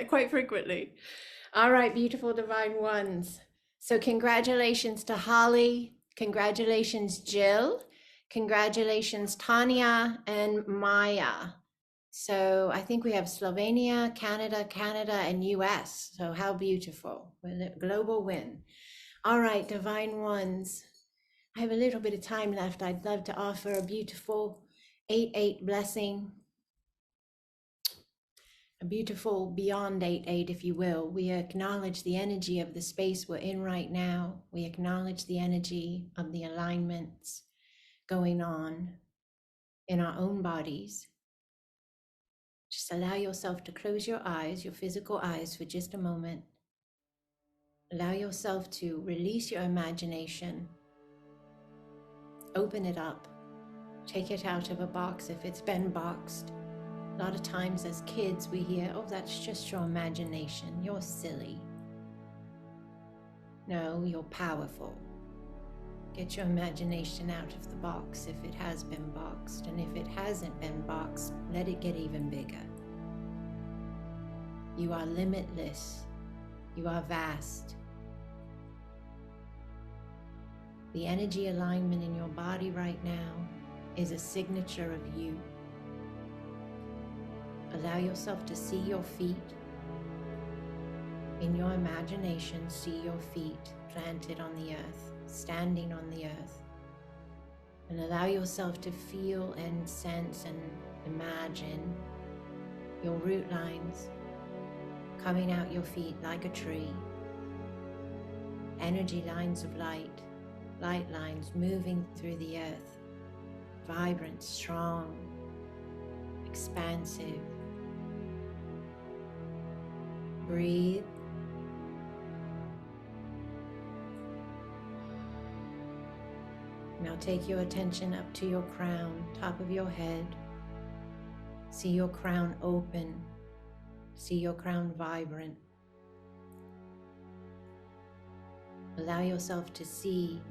Speaker 1: quite frequently. All right, beautiful divine ones. So congratulations to Holly. Congratulations, Jill. Congratulations, Tanya and Maya. So I think we have Slovenia, Canada, and US. So how beautiful. Global win. All right, divine ones. I have a little bit of time left. I'd love to offer a beautiful 8-8 blessing. A beautiful beyond 8-8, if you will. We acknowledge the energy of the space we're in right now. We acknowledge the energy of the alignments going on in our own bodies. Just allow yourself to close your eyes, your physical eyes, for just a moment. Allow yourself to release your imagination. Open it up. Take it out of a box if it's been boxed. A lot of times as kids we hear, oh, that's just your imagination. You're silly. No, you're powerful. Get your imagination out of the box if it has been boxed. And if it hasn't been boxed, let it get even bigger. You are limitless. You are vast. The energy alignment in your body right now is a signature of you. Allow yourself to see your feet. In your imagination, see your feet planted on the earth, standing on the earth. And allow yourself to feel and sense and imagine your root lines coming out your feet like a tree. Energy lines of light, light lines moving through the earth. Vibrant, strong, expansive. Breathe. Now take your attention up to your crown, top of your head. See your crown open. See your crown vibrant. Allow yourself to see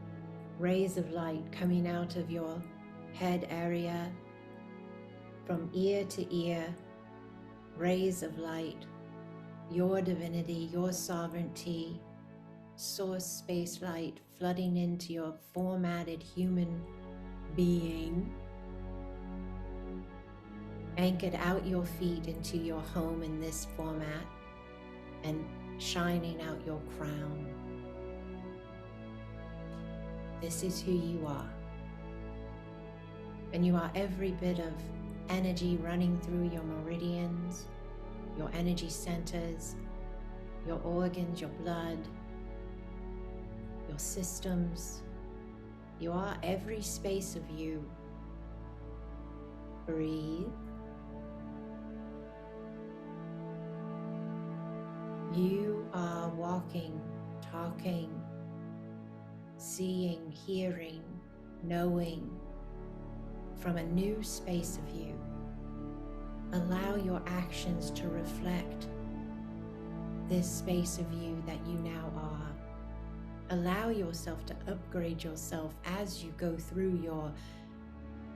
Speaker 1: rays of light coming out of your head area, from ear to ear, rays of light, your divinity, your sovereignty, source space light flooding into your formatted human being, anchored out your feet into your home in this format and shining out your crown. This is who you are. And you are every bit of energy running through your meridians, your energy centers, your organs, your blood, your systems. You are every space of you. Breathe. You are walking, talking, seeing, hearing, knowing from a new space of you. Allow your actions to reflect this space of you that you now are. Allow yourself to upgrade yourself as you go through your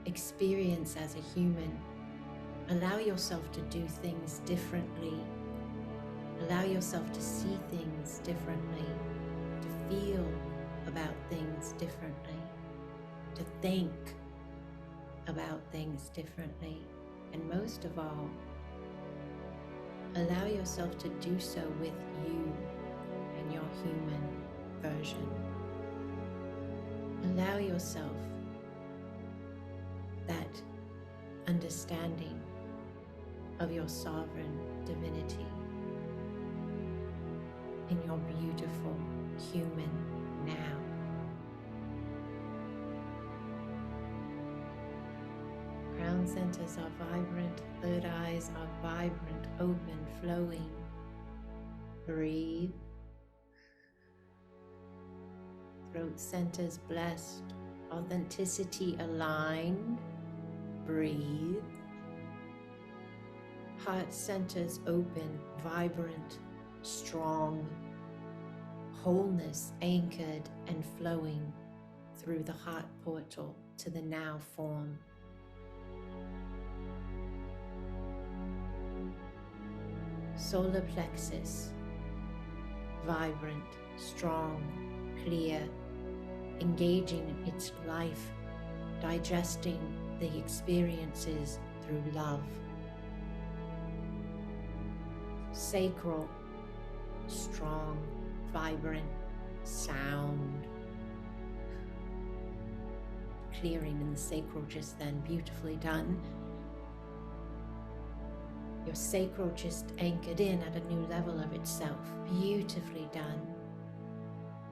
Speaker 1: experience as a human. Allow yourself to do things differently. Allow yourself to see things differently, to feel about things differently, to think about things differently, and most of all, allow yourself to do so with you and your human version. Allow yourself that understanding of your sovereign divinity in your beautiful human now. Crown centers are vibrant, third eyes are vibrant, open, flowing. Breathe. Throat centers blessed, authenticity aligned. Breathe. Heart centers open, vibrant, strong. Wholeness anchored and flowing through the heart portal to the now form. Solar plexus, vibrant, strong, clear, engaging its life, digesting the experiences through love. Sacral, strong, vibrant, sound. Clearing in the sacral just then, beautifully done. Your sacral just anchored in at a new level of itself, beautifully done.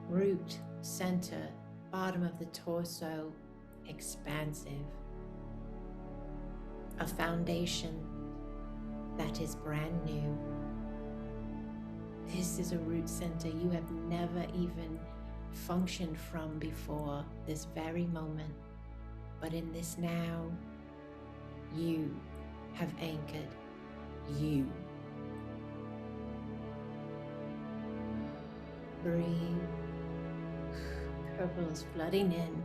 Speaker 1: Root, center, bottom of the torso, expansive. A foundation that is brand new. This is a root center you have never even functioned from before this very moment. But in this now, you have anchored you. Breathe. Purple is flooding in.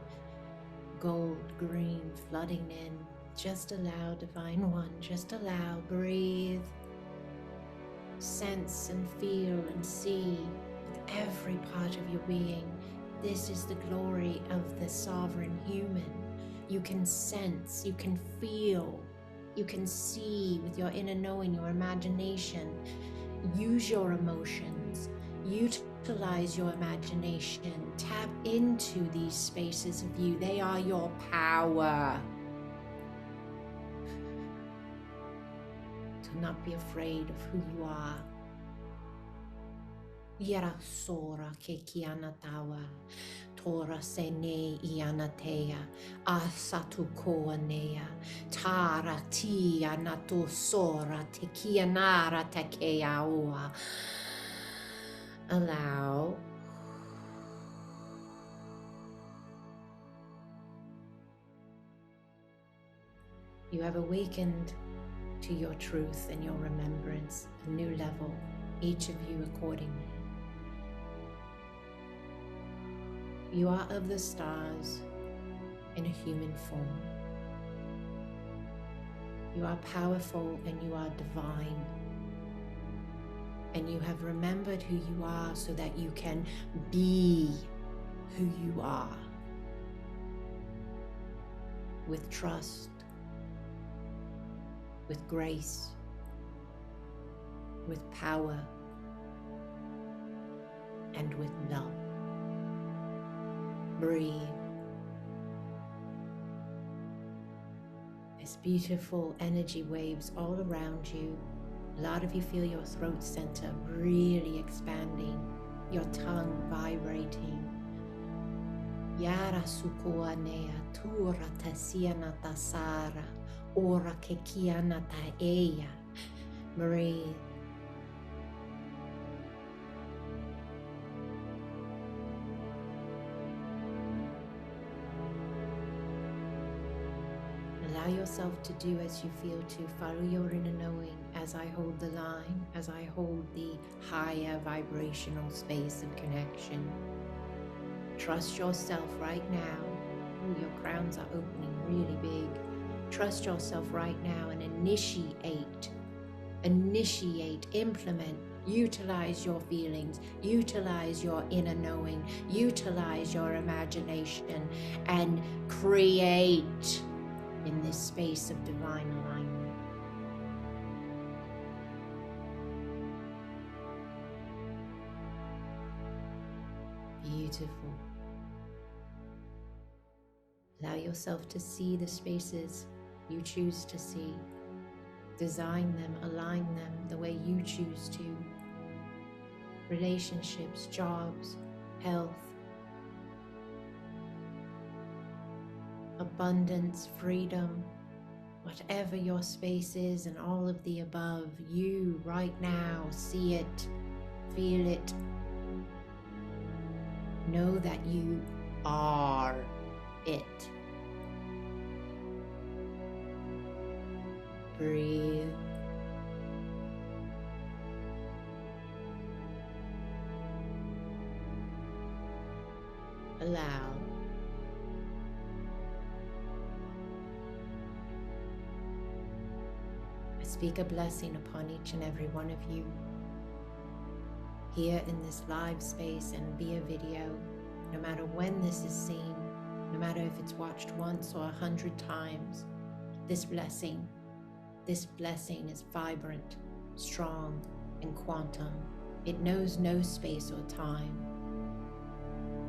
Speaker 1: Gold, green flooding in. Just allow, Divine One, just allow. Breathe. Sense and feel and see with every part of your being. This is the glory of the sovereign human. You can sense, you can feel, you can see with your inner knowing, your imagination. Use your emotions, utilize your imagination, tap into these spaces of you. They are your power. Do not be afraid of who you are. Yara sora ke kiana tawa, tora sene ianatea, asatu koanea, tara ti anato sora te kianara te keaoa. Allow. You have awakened to your truth and your remembrance, a new level, each of you accordingly. You are of the stars in a human form. You are powerful and you are divine. And you have remembered who you are so that you can be who you are with trust, with grace, with power, and with love. Breathe. There's beautiful energy waves all around you. A lot of you feel your throat center really expanding, your tongue vibrating. Yara sukuanea tura tasiana tasara ora kekiana taeya. Breathe. Allow yourself to do as you feel to. Follow your inner knowing as I hold the line, as I hold the higher vibrational space of connection. Trust yourself right now. Ooh, your crowns are opening really big. Trust yourself right now and initiate, implement, utilize your feelings, utilize your inner knowing, utilize your imagination, and create in this space of divine alignment. Beautiful. Allow yourself to see the spaces you choose to see. Design them, align them the way you choose to. Relationships, jobs, health, abundance, freedom, whatever your space is and all of the above, you right now see it, feel it. Know that you are it. Breathe. Allow. I speak a blessing upon each and every one of you here in this live space and via video, no matter when this is seen, no matter if it's watched once or 100 times. This blessing is vibrant, strong, and quantum. It knows no space or time.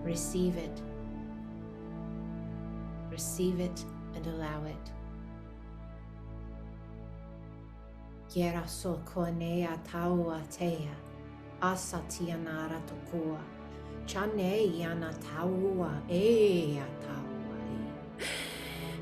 Speaker 1: Receive it. Receive it and allow it. Kiera so konea taua tea, asatiana ratokua, chane yana taua ea taua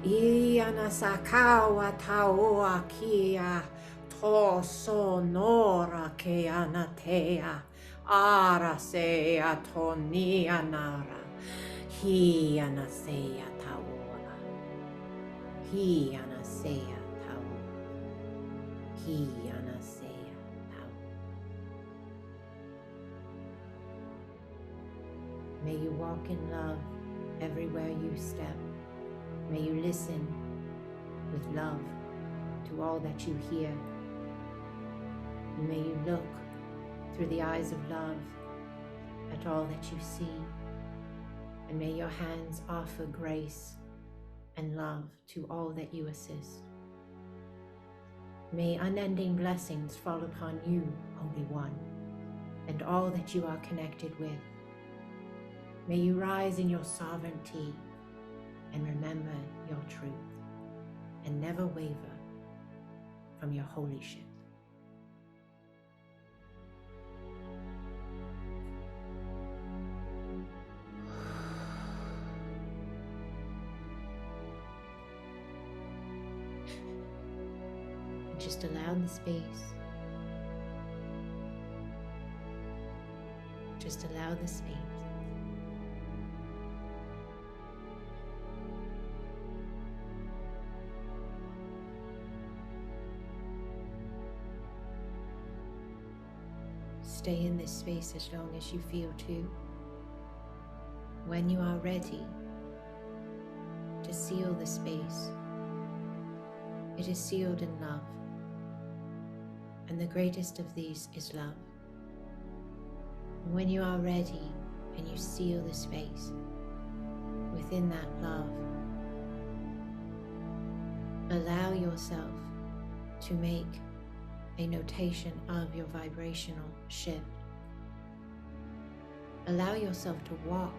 Speaker 1: e. Iana sakawa taua kia, to sonora ke anatea, ara sea tonia nara, hi anasea taua, hi anasea. May you walk in love everywhere you step. May you listen with love to all that you hear. May you look through the eyes of love at all that you see. And may your hands offer grace and love to all that you assist. May unending blessings fall upon you, Holy One, and all that you are connected with. May you rise in your sovereignty and remember your truth and never waver from your holyship. Just allow the space. Just allow the space. stay in this space as long as you feel to. When you are ready to seal the space, it is sealed in love. And the greatest of these is love. And when you are ready and you seal the space within that love, allow yourself to make a notation of your vibrational shift. Allow yourself to walk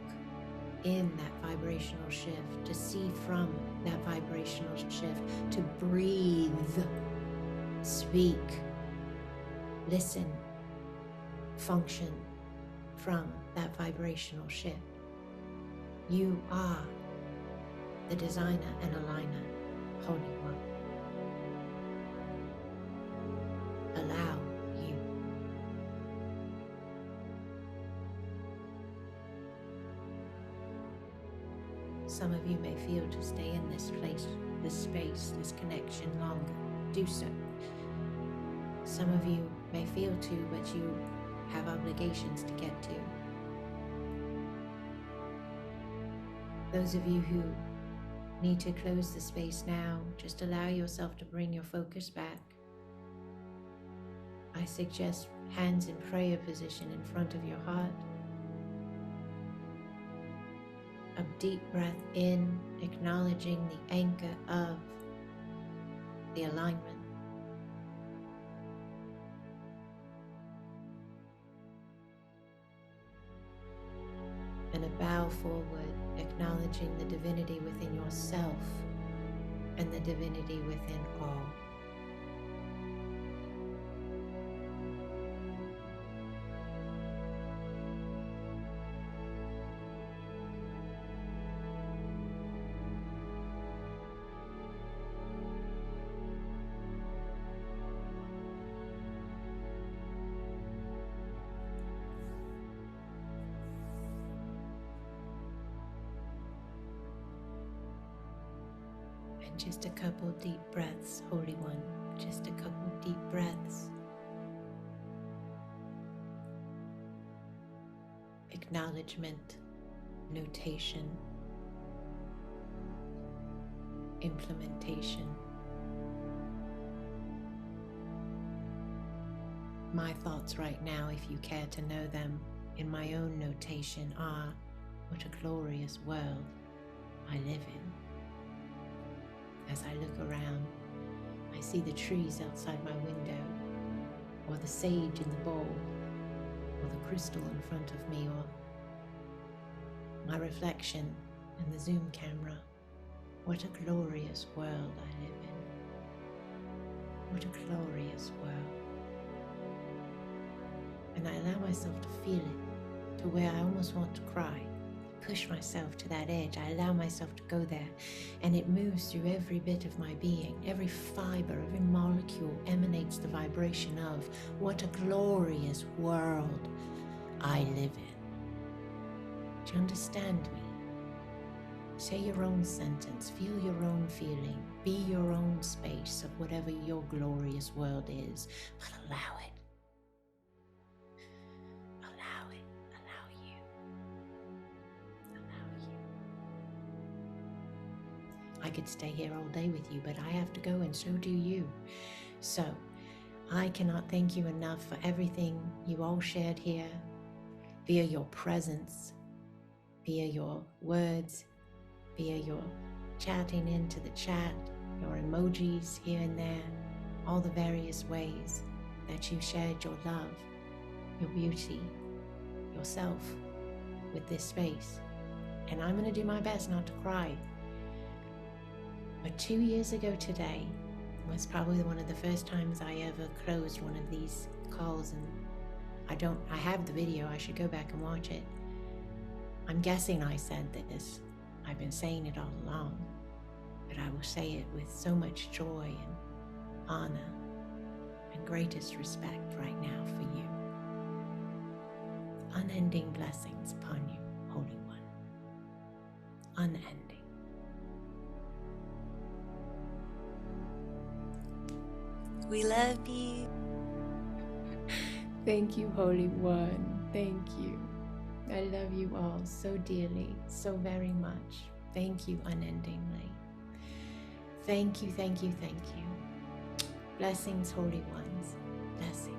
Speaker 1: in that vibrational shift, to see from that vibrational shift, to breathe, speak, listen, function from that vibrational shift. You are the designer and aligner, Holy One. Allow you. Some of you may feel to stay in this place, this space, this connection longer. Do so. Some of you may feel to, but you have obligations to get to. Those of you who need to close the space now, just allow yourself to bring your focus back. I suggest hands in prayer position in front of your heart. A deep breath in, acknowledging the anchor of the alignment. And a bow forward, acknowledging the divinity within yourself and the divinity within all. Just a couple deep breaths, Holy One. Just a couple deep breaths. Acknowledgement, notation, implementation. My thoughts right now, if you care to know them, in my own notation are, what a glorious world I live in. As I look around, I see the trees outside my window, or the sage in the bowl, or the crystal in front of me, or my reflection in the Zoom camera. What a glorious world I live in. What a glorious world. And I allow myself to feel it, to where I almost want to cry. Push myself to that edge. I allow myself to go there, and it moves through every bit of my being. Every fiber, every molecule emanates the vibration of what a glorious world I live in. Do you understand me? Say your own sentence, feel your own feeling, be your own space of whatever your glorious world is, but allow it. I could stay here all day with you, but I have to go, and so do you. So I cannot thank you enough for everything you all shared here, via your presence, via your words, via your chatting into the chat, your emojis here and there, all the various ways that you shared your love, your beauty, yourself with this space. And I'm going to do my best not to cry. But 2 years ago today was probably one of the first times I ever closed one of these calls, and I have the video, I should go back and watch it. I'm guessing I said this. I've been saying it all along, but I will say it with so much joy and honor and greatest respect right now for you. Unending blessings upon you, Holy One. Unending.
Speaker 7: We love you.
Speaker 1: Thank you, Holy One. Thank you. I love you all so dearly, so very much. Thank you unendingly. Thank you, thank you, thank you. Blessings, Holy Ones. Blessings.